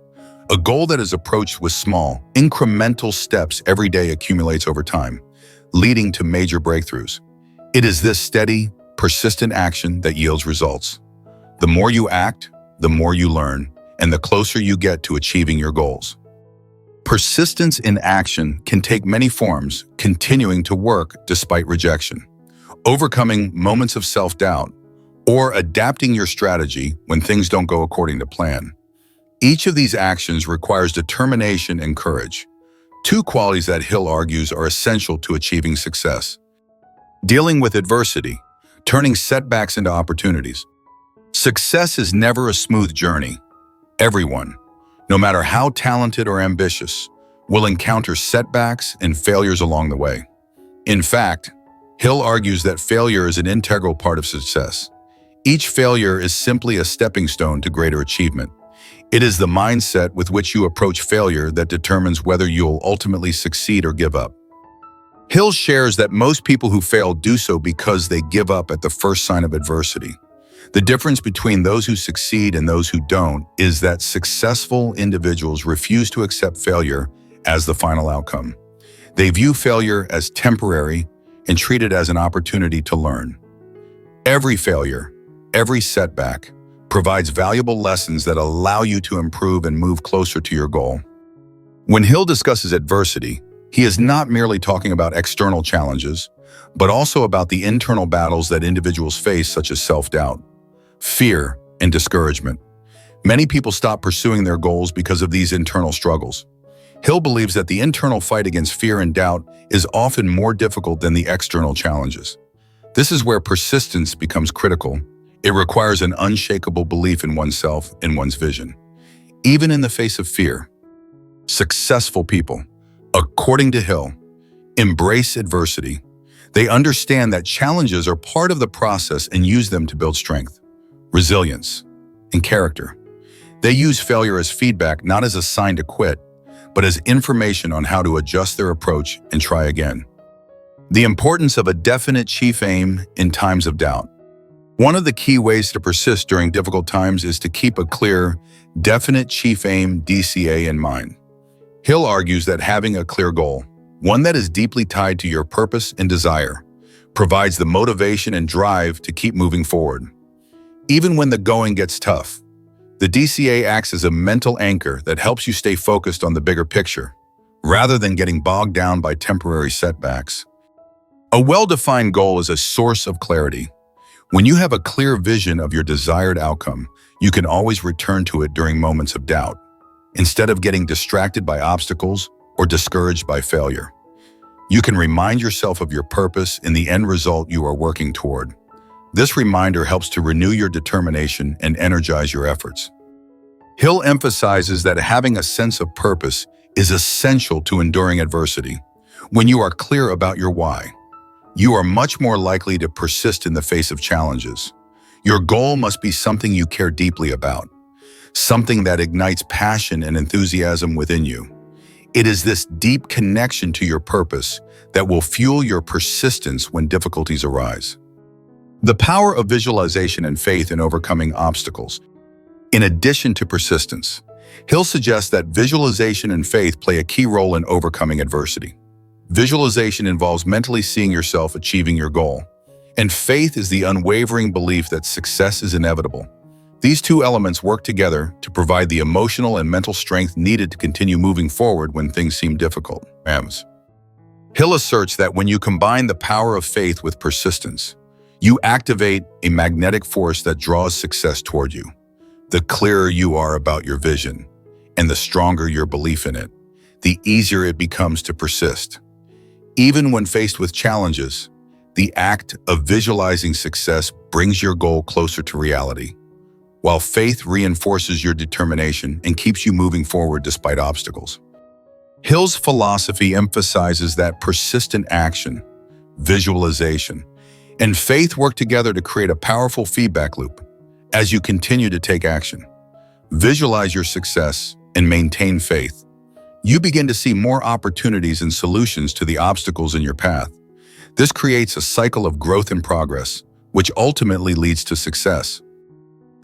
A goal that is approached with small, incremental steps every day accumulates over time, leading to major breakthroughs. It is this steady, persistent action that yields results. The more you act, the more you learn, and the closer you get to achieving your goals. Persistence in action can take many forms, continuing to work despite rejection, overcoming moments of self-doubt, or adapting your strategy when things don't go according to plan. Each of these actions requires determination and courage, two qualities that Hill argues are essential to achieving success. Dealing with adversity, turning setbacks into opportunities. Success is never a smooth journey. Everyone, no matter how talented or ambitious, will encounter setbacks and failures along the way. In fact, Hill argues that failure is an integral part of success. Each failure is simply a stepping stone to greater achievement. It is the mindset with which you approach failure that determines whether you'll ultimately succeed or give up. Hill shares that most people who fail do so because they give up at the first sign of adversity. The difference between those who succeed and those who don't is that successful individuals refuse to accept failure as the final outcome. They view failure as temporary and treat it as an opportunity to learn. Every failure, every setback, provides valuable lessons that allow you to improve and move closer to your goal. When Hill discusses adversity, he is not merely talking about external challenges, but also about the internal battles that individuals face, such as self-doubt, fear, and discouragement. Many people stop pursuing their goals because of these internal struggles. Hill believes that the internal fight against fear and doubt is often more difficult than the external challenges. This is where persistence becomes critical. It requires an unshakable belief in oneself and one's vision. Even in the face of fear, successful people, according to Hill, embrace adversity. They understand that challenges are part of the process and use them to build strength, resilience, and character. They use failure as feedback, not as a sign to quit, but as information on how to adjust their approach and try again. The importance of a definite chief aim in times of doubt. One of the key ways to persist during difficult times is to keep a clear, definite chief aim (DCA) in mind. Hill argues that having a clear goal, one that is deeply tied to your purpose and desire, provides the motivation and drive to keep moving forward. Even when the going gets tough, the DCA acts as a mental anchor that helps you stay focused on the bigger picture, rather than getting bogged down by temporary setbacks. A well-defined goal is a source of clarity. When you have a clear vision of your desired outcome, you can always return to it during moments of doubt, instead of getting distracted by obstacles or discouraged by failure. You can remind yourself of your purpose and the end result you are working toward. This reminder helps to renew your determination and energize your efforts. Hill emphasizes that having a sense of purpose is essential to enduring adversity. When you are clear about your why, you are much more likely to persist in the face of challenges. Your goal must be something you care deeply about, something that ignites passion and enthusiasm within you. It is this deep connection to your purpose that will fuel your persistence when difficulties arise. The power of visualization and faith in overcoming obstacles. In addition to persistence, Hill suggests that visualization and faith play a key role in overcoming adversity. Visualization involves mentally seeing yourself achieving your goal, and faith is the unwavering belief that success is inevitable. These two elements work together to provide the emotional and mental strength needed to continue moving forward when things seem difficult. Hill asserts that when you combine the power of faith with persistence, you activate a magnetic force that draws success toward you. The clearer you are about your vision, and the stronger your belief in it, the easier it becomes to persist. Even when faced with challenges, the act of visualizing success brings your goal closer to reality, while faith reinforces your determination and keeps you moving forward despite obstacles. Hill's philosophy emphasizes that persistent action, visualization, and faith work together to create a powerful feedback loop. As you continue to take action, visualize your success, and maintain faith, you begin to see more opportunities and solutions to the obstacles in your path. This creates a cycle of growth and progress, which ultimately leads to success.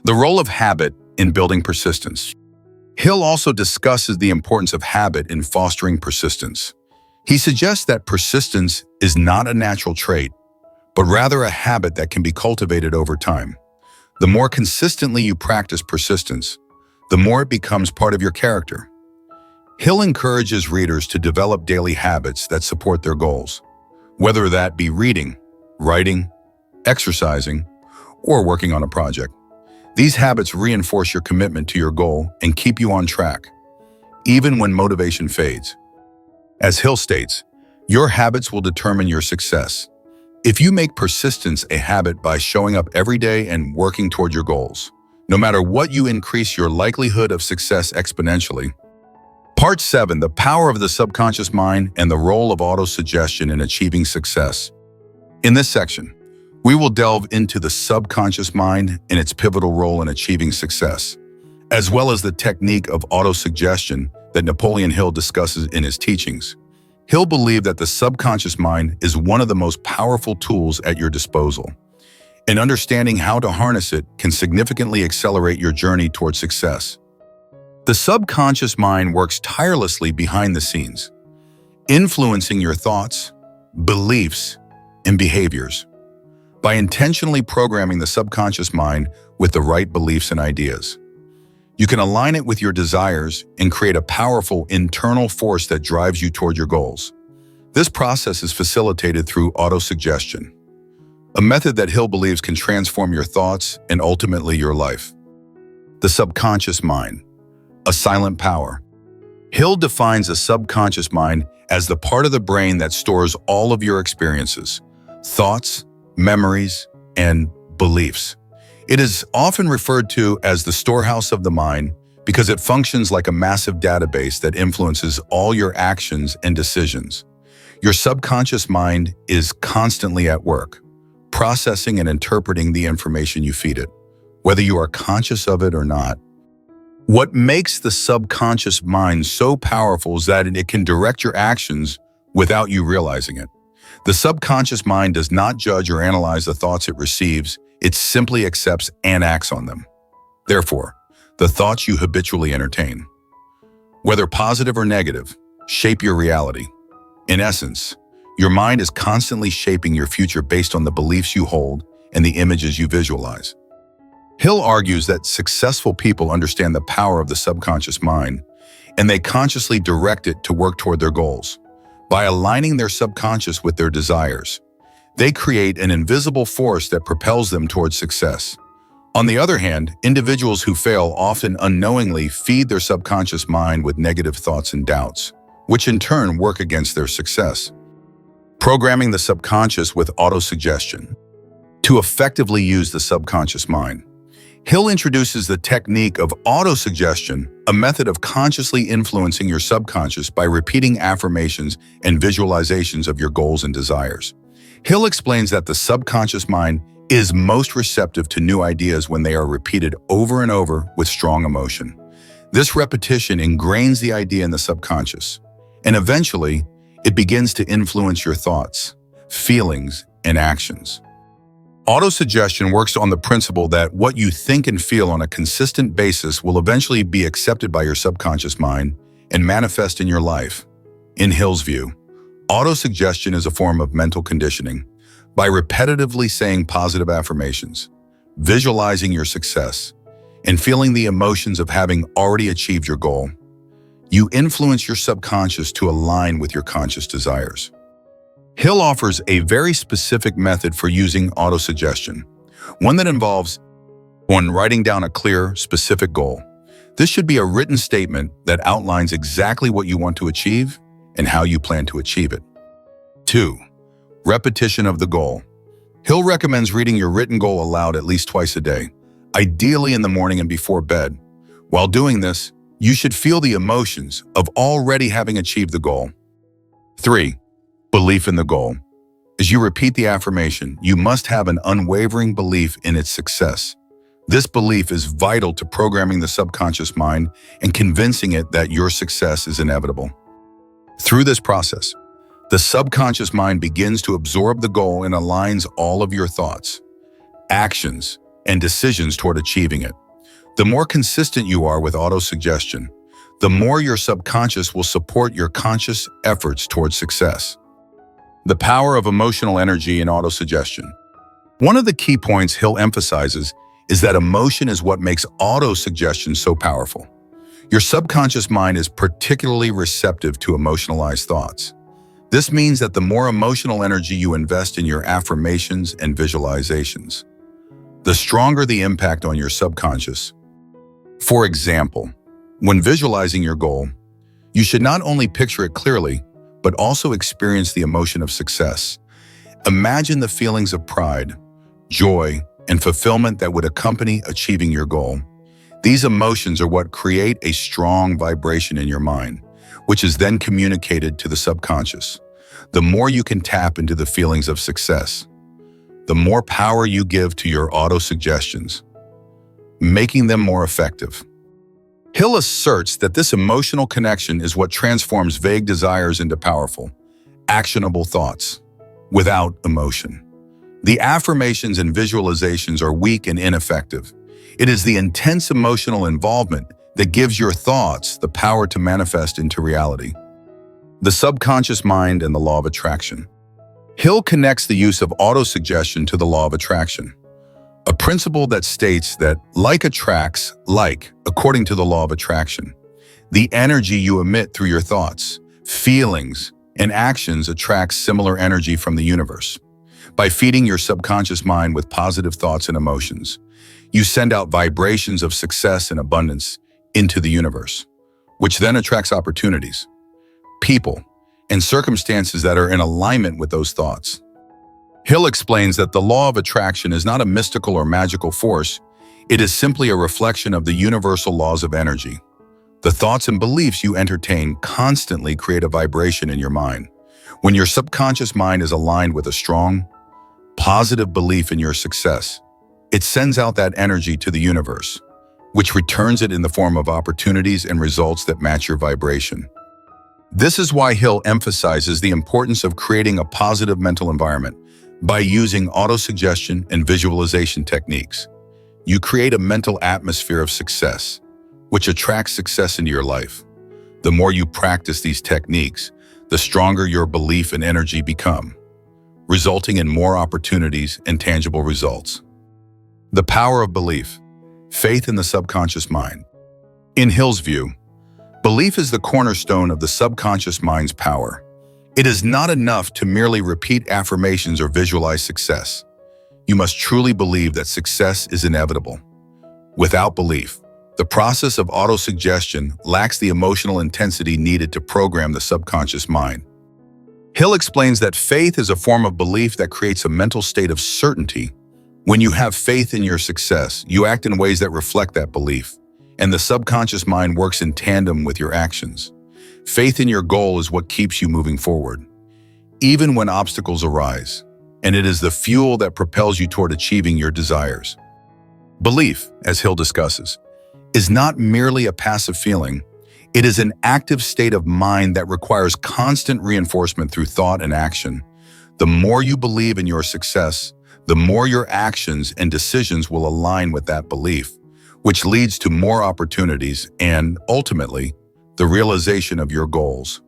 The role of habit in building persistence. Hill also discusses the importance of habit in fostering persistence. He suggests that persistence is not a natural trait, but rather a habit that can be cultivated over time. The more consistently you practice persistence, the more it becomes part of your character. Hill encourages readers to develop daily habits that support their goals, whether that be reading, writing, exercising, or working on a project. These habits reinforce your commitment to your goal and keep you on track, even when motivation fades. As Hill states, your habits will determine your success. If you make persistence a habit by showing up every day and working toward your goals, no matter what, you increase your likelihood of success exponentially. Part 7, the power of the subconscious mind and the role of autosuggestion in achieving success. In this section, we will delve into the subconscious mind and its pivotal role in achieving success, as well as the technique of autosuggestion that Napoleon Hill discusses in his teachings. Hill believed that the subconscious mind is one of the most powerful tools at your disposal, and understanding how to harness it can significantly accelerate your journey toward success. The subconscious mind works tirelessly behind the scenes, influencing your thoughts, beliefs, and behaviors. By intentionally programming the subconscious mind with the right beliefs and ideas. You can align it with your desires and create a powerful internal force that drives you toward your goals. This process is facilitated through autosuggestion, a method that Hill believes can transform your thoughts and ultimately your life. The subconscious mind, a silent power. Hill defines a subconscious mind as the part of the brain that stores all of your experiences, thoughts, memories, and beliefs. It is often referred to as the storehouse of the mind because it functions like a massive database that influences all your actions and decisions. Your subconscious mind is constantly at work, processing and interpreting the information you feed it, whether you are conscious of it or not. What makes the subconscious mind so powerful is that it can direct your actions without you realizing it. The subconscious mind does not judge or analyze the thoughts it receives, it simply accepts and acts on them. Therefore, the thoughts you habitually entertain, whether positive or negative, shape your reality. In essence, your mind is constantly shaping your future based on the beliefs you hold and the images you visualize. Hill argues that successful people understand the power of the subconscious mind, and they consciously direct it to work toward their goals. By aligning their subconscious with their desires, they create an invisible force that propels them towards success. On the other hand, individuals who fail often unknowingly feed their subconscious mind with negative thoughts and doubts, which in turn work against their success. Programming the subconscious with autosuggestion. To effectively use the subconscious mind, Hill introduces the technique of autosuggestion, a method of consciously influencing your subconscious by repeating affirmations and visualizations of your goals and desires. Hill explains that the subconscious mind is most receptive to new ideas when they are repeated over and over with strong emotion. This repetition ingrains the idea in the subconscious, and eventually, it begins to influence your thoughts, feelings, and actions. Autosuggestion works on the principle that what you think and feel on a consistent basis will eventually be accepted by your subconscious mind and manifest in your life. In Hill's view, autosuggestion is a form of mental conditioning. By repetitively saying positive affirmations, visualizing your success, and feeling the emotions of having already achieved your goal, you influence your subconscious to align with your conscious desires. Hill offers a very specific method for using autosuggestion, one that involves writing down a clear, specific goal. This should be a written statement that outlines exactly what you want to achieve and how you plan to achieve it. 2. Repetition of the goal. Hill recommends reading your written goal aloud at least twice a day, ideally in the morning and before bed. While doing this, you should feel the emotions of already having achieved the goal. 3. Belief in the goal. As you repeat the affirmation, you must have an unwavering belief in its success. This belief is vital to programming the subconscious mind and convincing it that your success is inevitable. Through this process, the subconscious mind begins to absorb the goal and aligns all of your thoughts, actions, and decisions toward achieving it. The more consistent you are with autosuggestion, the more your subconscious will support your conscious efforts towards success. The power of emotional energy in autosuggestion. One of the key points Hill emphasizes is that emotion is what makes autosuggestion so powerful. Your subconscious mind is particularly receptive to emotionalized thoughts. This means that the more emotional energy you invest in your affirmations and visualizations, the stronger the impact on your subconscious. For example, when visualizing your goal, you should not only picture it clearly, but also experience the emotion of success. Imagine the feelings of pride, joy, and fulfillment that would accompany achieving your goal. These emotions are what create a strong vibration in your mind, which is then communicated to the subconscious. The more you can tap into the feelings of success, the more power you give to your autosuggestions, making them more effective. Hill asserts that this emotional connection is what transforms vague desires into powerful, actionable thoughts without emotion. The affirmations and visualizations are weak and ineffective. It is the intense emotional involvement that gives your thoughts the power to manifest into reality. The subconscious mind and the law of attraction. Hill connects the use of autosuggestion to the law of attraction. a principle that states that like attracts like according to the law of attraction. The energy you emit through your thoughts, feelings, and actions attracts similar energy from the universe. By feeding your subconscious mind with positive thoughts and emotions, you send out vibrations of success and abundance into the universe, which then attracts opportunities, people, and circumstances that are in alignment with those thoughts. Hill explains that the law of attraction is not a mystical or magical force. It is simply a reflection of the universal laws of energy. The thoughts and beliefs you entertain constantly create a vibration in your mind. When your subconscious mind is aligned with a strong, positive belief in your success, it sends out that energy to the universe, which returns it in the form of opportunities and results that match your vibration. This is why Hill emphasizes the importance of creating a positive mental environment by using autosuggestion and visualization techniques. You create a mental atmosphere of success, which attracts success into your life. The more you practice these techniques, the stronger your belief and energy become, resulting in more opportunities and tangible results. The power of belief, faith in the subconscious mind. In Hill's view, belief is the cornerstone of the subconscious mind's power. It is not enough to merely repeat affirmations or visualize success. You must truly believe that success is inevitable. Without belief, the process of autosuggestion lacks the emotional intensity needed to program the subconscious mind. Hill explains that faith is a form of belief that creates a mental state of certainty. When you have faith in your success, you act in ways that reflect that belief, and the subconscious mind works in tandem with your actions. Faith in your goal is what keeps you moving forward, even when obstacles arise, and it is the fuel that propels you toward achieving your desires. Belief, as Hill discusses, is not merely a passive feeling. It is an active state of mind that requires constant reinforcement through thought and action. The more you believe in your success, the more your actions and decisions will align with that belief, which leads to more opportunities and, ultimately, the realization of your goals.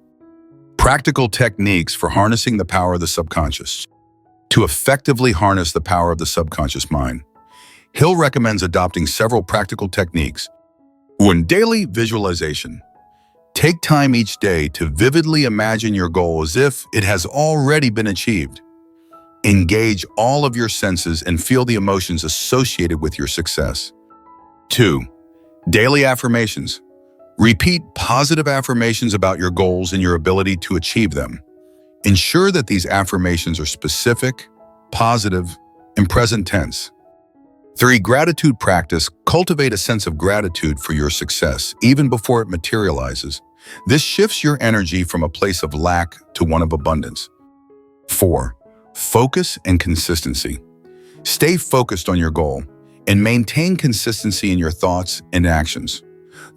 Practical techniques for harnessing the power of the subconscious. To effectively harness the power of the subconscious mind, Hill recommends adopting several practical techniques. 1. Daily visualization. Take time each day to vividly imagine your goal as if it has already been achieved. Engage all of your senses and feel the emotions associated with your success. 2. Daily affirmations. Repeat positive affirmations about your goals and your ability to achieve them. Ensure that these affirmations are specific, positive, and present tense. 3. Gratitude practice. Cultivate a sense of gratitude for your success, even before it materializes. This shifts your energy from a place of lack to one of abundance. 4. Focus and consistency. Stay focused on your goal and maintain consistency in your thoughts and actions.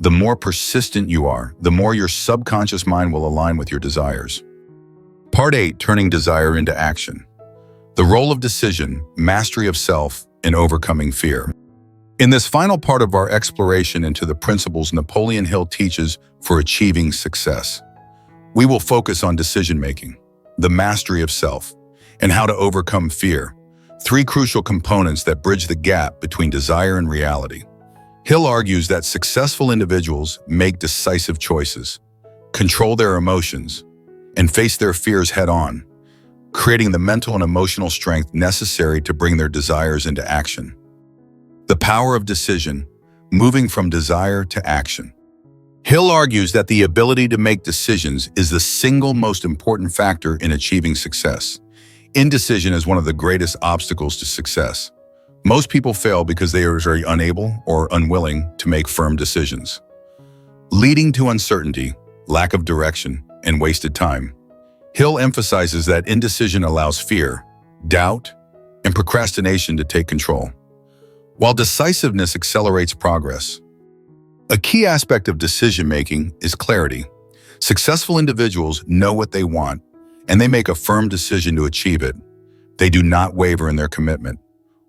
The more persistent you are, the more your subconscious mind will align with your desires. Part 8. Turning desire into action. The role of decision, mastery of self, and overcoming fear. In this final part of our exploration into the principles Napoleon Hill teaches for achieving success, we will focus on decision-making, the mastery of self, and how to overcome fear, 3 crucial components that bridge the gap between desire and reality. Hill argues that successful individuals make decisive choices, control their emotions, and face their fears head-on, creating the mental and emotional strength necessary to bring their desires into action. The power of decision, moving from desire to action. Hill argues that the ability to make decisions is the single most important factor in achieving success. Indecision is one of the greatest obstacles to success. Most people fail because they are very unable or unwilling to make firm decisions, leading to uncertainty, lack of direction, and wasted time. Hill emphasizes that indecision allows fear, doubt, and procrastination to take control, while decisiveness accelerates progress. A key aspect of decision-making is clarity. Successful individuals know what they want, and they make a firm decision to achieve it. They do not waver in their commitment.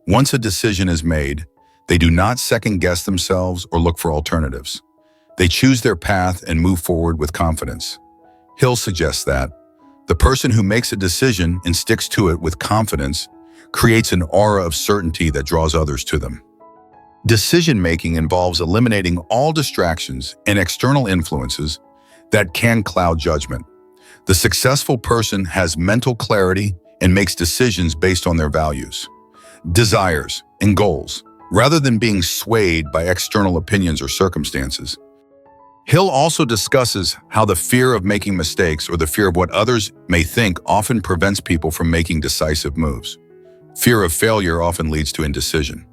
Once a decision is made, they do not second-guess themselves or look for alternatives. They choose their path and move forward with confidence. Hill suggests that the person who makes a decision and sticks to it with confidence creates an aura of certainty that draws others to them. Decision-making involves eliminating all distractions and external influences that can cloud judgment. The successful person has mental clarity and makes decisions based on their values, desires, and goals, rather than being swayed by external opinions or circumstances. Hill also discusses how the fear of making mistakes or the fear of what others may think often prevents people from making decisive moves. Fear of failure often leads to indecision.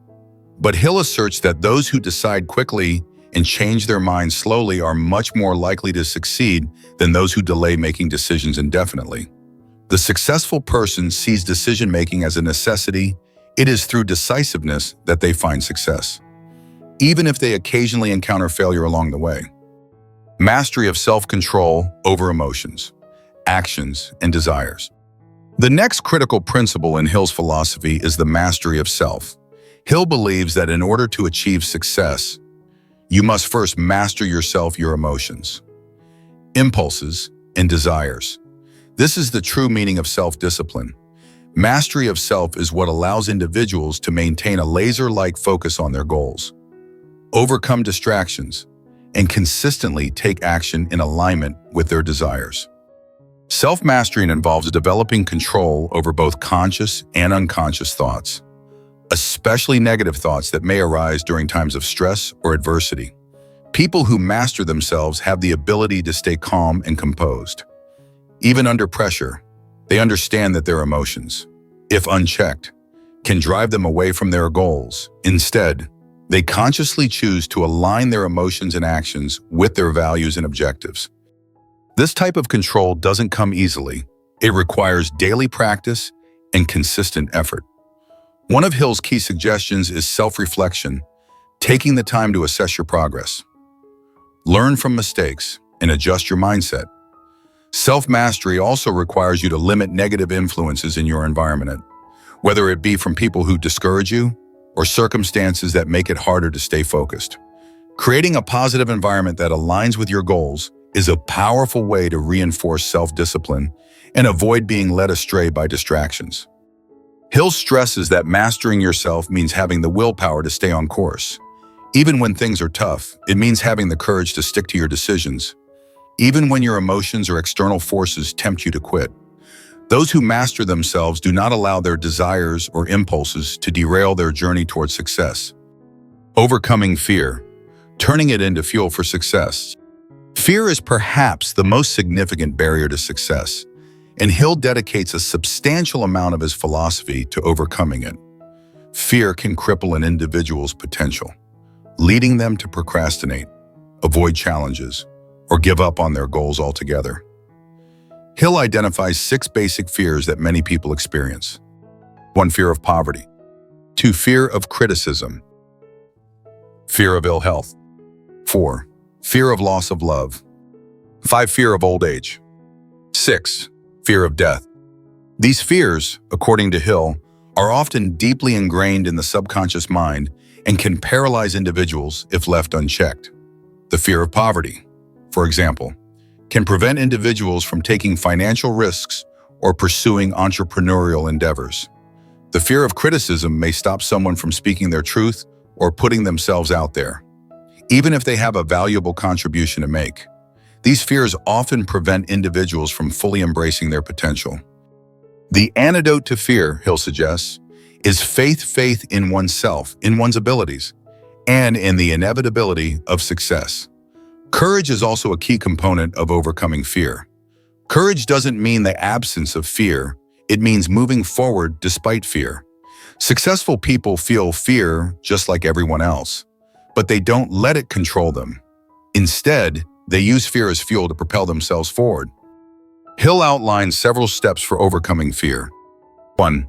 But Hill asserts that those who decide quickly and change their minds slowly are much more likely to succeed than those who delay making decisions indefinitely. The successful person sees decision-making as a necessity. It is through decisiveness that they find success, even if they occasionally encounter failure along the way. Mastery of self-control over emotions, actions, and desires. The next critical principle in Hill's philosophy is the mastery of self. Hill believes that in order to achieve success, you must first master yourself, your emotions, impulses, and desires. This is the true meaning of self-discipline. Mastery of self is what allows individuals to maintain a laser-like focus on their goals, overcome distractions, and consistently take action in alignment with their desires. Self-mastering involves developing control over both conscious and unconscious thoughts, especially negative thoughts that may arise during times of stress or adversity. People who master themselves have the ability to stay calm and composed. Even under pressure, they understand that their emotions, if unchecked, can drive them away from their goals. Instead, they consciously choose to align their emotions and actions with their values and objectives. This type of control doesn't come easily. It requires daily practice and consistent effort. One of Hill's key suggestions is self-reflection, taking the time to assess your progress. Learn from mistakes and adjust your mindset. Self-mastery also requires you to limit negative influences in your environment, whether it be from people who discourage you or circumstances that make it harder to stay focused. Creating a positive environment that aligns with your goals is a powerful way to reinforce self-discipline and avoid being led astray by distractions. Hill stresses that mastering yourself means having the willpower to stay on course. Even when things are tough, it means having the courage to stick to your decisions, even when your emotions or external forces tempt you to quit. Those who master themselves do not allow their desires or impulses to derail their journey towards success. Overcoming fear, turning it into fuel for success. Fear is perhaps the most significant barrier to success, and Hill dedicates a substantial amount of his philosophy to overcoming it. Fear can cripple an individual's potential, leading them to procrastinate, avoid challenges, or give up on their goals altogether. Hill identifies 6 basic fears that many people experience. 1. Fear of poverty. 2. Fear of criticism. Fear of ill health. 4. Fear of loss of love. 5. Fear of old age. 6. Fear of death. These fears, according to Hill, are often deeply ingrained in the subconscious mind and can paralyze individuals if left unchecked. The fear of poverty, for example, can prevent individuals from taking financial risks or pursuing entrepreneurial endeavors. The fear of criticism may stop someone from speaking their truth or putting themselves out there, even if they have a valuable contribution to make. These fears often prevent individuals from fully embracing their potential. The antidote to fear, Hill suggests, is faith in oneself, in one's abilities, and in the inevitability of success. Courage is also a key component of overcoming fear. Courage doesn't mean the absence of fear, it means moving forward despite fear. Successful people feel fear just like everyone else, but they don't let it control them. Instead, they use fear as fuel to propel themselves forward. Hill outlines several steps for overcoming fear. 1.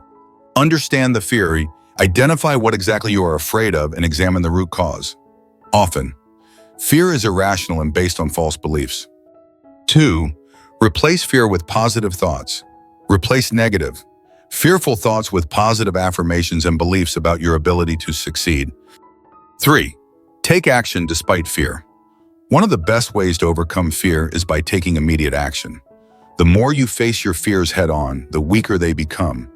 Understand the fear. Identify what exactly you are afraid of and examine the root cause. Often, fear is irrational and based on false beliefs. 2. Replace fear with positive thoughts. Replace negative, fearful thoughts with positive affirmations and beliefs about your ability to succeed. 3. Take action despite fear. One of the best ways to overcome fear is by taking immediate action. The more you face your fears head-on, the weaker they become.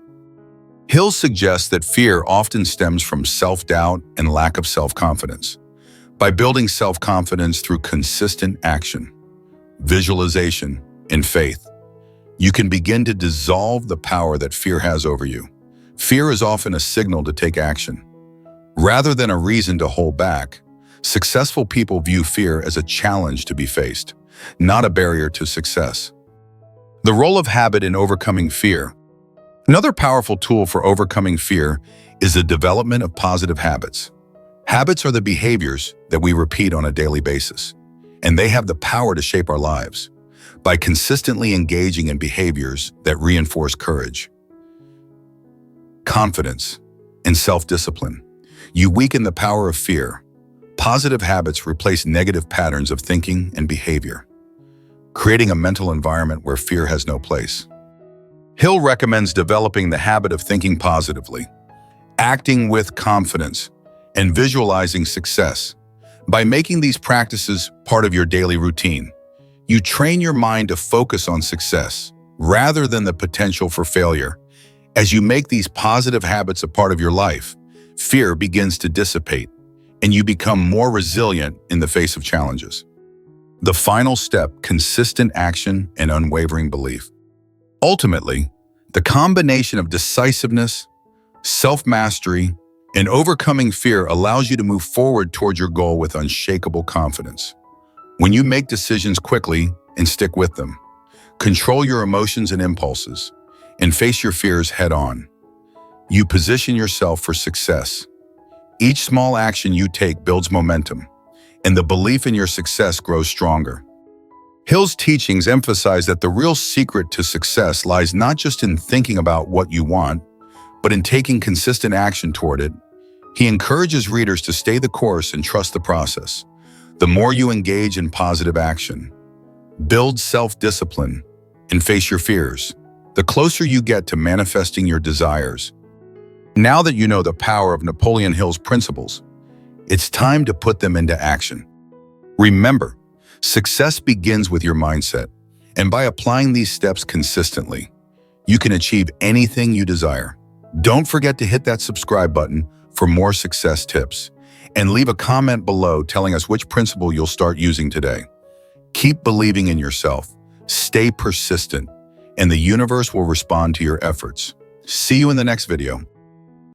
Hill suggests that fear often stems from self-doubt and lack of self-confidence. By building self-confidence through consistent action, visualization, and faith, you can begin to dissolve the power that fear has over you. Fear is often a signal to take action. Rather than a reason to hold back, successful people view fear as a challenge to be faced, not a barrier to success. The role of habit in overcoming fear. Another powerful tool for overcoming fear is the development of positive habits. Habits are the behaviors that we repeat on a daily basis, and they have the power to shape our lives. By consistently engaging in behaviors that reinforce courage, confidence, and self-discipline, you weaken the power of fear. Positive habits replace negative patterns of thinking and behavior, creating a mental environment where fear has no place. Hill recommends developing the habit of thinking positively, acting with confidence, and visualizing success. By making these practices part of your daily routine, you train your mind to focus on success rather than the potential for failure. As you make these positive habits a part of your life, fear begins to dissipate, and you become more resilient in the face of challenges. The final step: consistent action and unwavering belief. Ultimately, the combination of decisiveness, self-mastery, and overcoming fear allows you to move forward toward your goal with unshakable confidence. When you make decisions quickly and stick with them, control your emotions and impulses, and face your fears head-on, you position yourself for success. Each small action you take builds momentum, and the belief in your success grows stronger. Hill's teachings emphasize that the real secret to success lies not just in thinking about what you want, but in taking consistent action toward it. He encourages readers to stay the course and trust the process. The more you engage in positive action, build self-discipline, and face your fears, the closer you get to manifesting your desires. Now that you know the power of Napoleon Hill's principles, it's time to put them into action. Remember, success begins with your mindset, and by applying these steps consistently, you can achieve anything you desire. Don't forget to hit that subscribe button for more success tips, and leave a comment below telling us which principle you'll start using today. Keep believing in yourself, stay persistent, and the universe will respond to your efforts. See you in the next video.